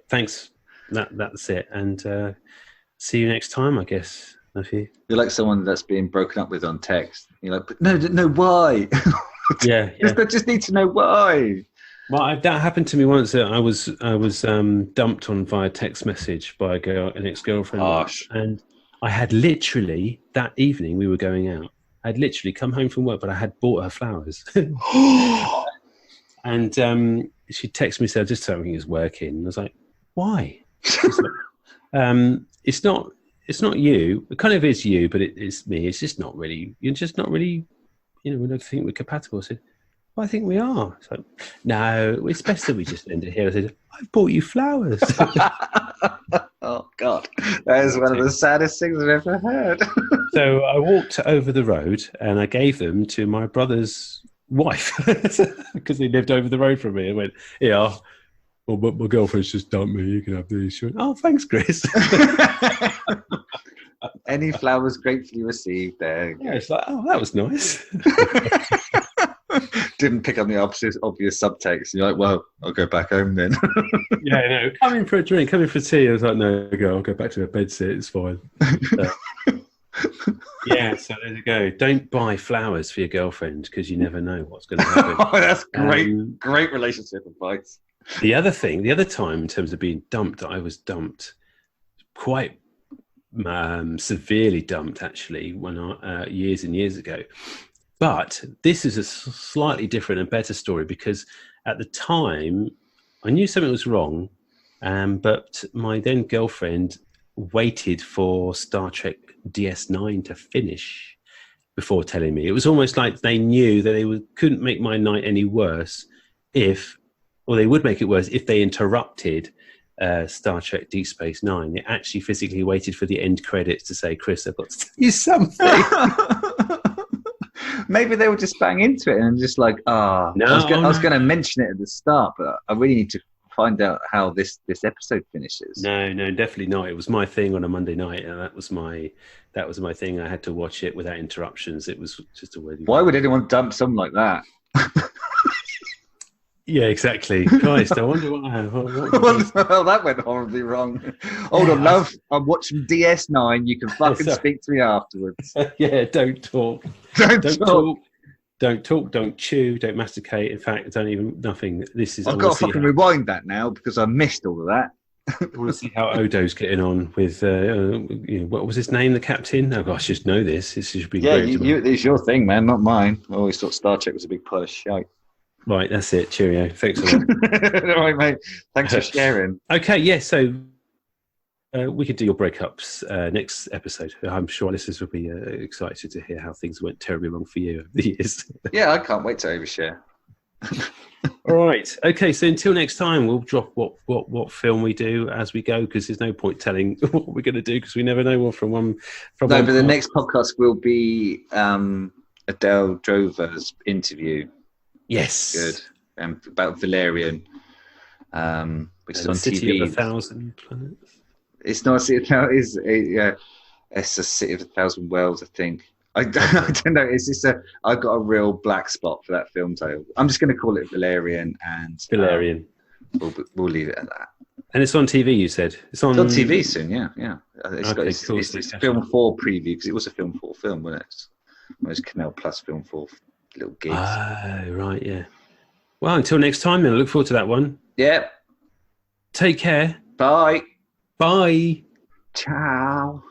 thanks. That's it. And see you next time, I guess, Matthew. You're like someone that's being broken up with on text. You're like, no, why? Yeah. I just need to know why. Well, that happened to me once. I was dumped on via text message by an ex-girlfriend. Gosh. And I had literally, that evening we were going out, I had literally come home from work, but I had bought her flowers. And she texted me, said, just something is working. And I was like, why? It's not you. It kind of is you, but it's me. It's just not really, you're just not really, we don't think we're compatible. I said, Well, I think we are. So, no, it's best that we just end it here. I said, I've bought you flowers. Oh, God. That is one of the saddest things I've ever heard. So I walked over the road and I gave them to my brother's wife because he lived over the road from me. I went, yeah, well, but my girlfriend's just dumped me. You can have these. She went, oh, thanks, Chris. Any flowers gratefully received there. Yeah, it's like, oh, that was nice. Didn't pick up the obvious subtext. You're like, well, I'll go back home then. Yeah, no, come in for a drink, come in for tea. I was like, no, I'll go back to a bed sit. It's fine. Yeah, so there you go. Don't buy flowers for your girlfriend because you never know what's going to happen. Oh, that's great. Great relationship advice. The other time in terms of being dumped, I was dumped quite severely dumped actually when years and years ago. But this is a slightly different and better story because at the time I knew something was wrong, but my then girlfriend waited for Star Trek DS9 to finish before telling me. It was almost like they knew that they couldn't make my night any worse they would make it worse if they interrupted Star Trek Deep Space Nine. They actually physically waited for the end credits to say, Chris, I've got to tell you something. Maybe they were just bang into it and just like, no, I was going to mention it at the start, but I really need to find out how this episode finishes. No, definitely not. It was my thing on a Monday night, and that was my thing. I had to watch it without interruptions. It was just a weird. Why would anyone dump something like that? Yeah, exactly. Christ, I wonder what well, that went horribly wrong. Hold on, love. I'm watching DS9. You can fucking speak to me afterwards. Yeah, don't talk. Don't talk. Don't talk. Don't chew. Don't masticate. In fact, nothing. This is. I've got to fucking rewind that now because I missed all of that. I want to see how Odo's getting on with. What was his name? The captain. Oh gosh, just know this. This should be. Yeah, it's your thing, man, not mine. I always thought Star Trek was a big pile of shite. Right, that's it. Cheerio. Thanks a lot. All right, mate. Thanks for sharing. Okay, yeah, so we could do your breakups next episode. I'm sure listeners will be excited to hear how things went terribly wrong for you over the years. Yeah, I can't wait to overshare. All right. Okay, so until next time, we'll drop what film we do as we go because there's no point telling what we're going to do because we never know what from one. But the next podcast will be Adele Drover's interview. Yes. Good. About Valerian, which is on City TV. of 1,000 Planets. It's not a city. It's a City of 1,000 Worlds, I think. I don't know. It's just I've got a real black spot for that film title. I'm just going to call it Valerian, and Valerian. We'll leave it at that. And it's on TV. You said it's on TV soon. Yeah. It's Film 4 preview because it was a Film 4 film, wasn't it? It was Canal Plus Film 4 little gigs. Oh, right, yeah. Well, until next time, then. I look forward to that one. Yep. Take care. Bye. Bye. Ciao.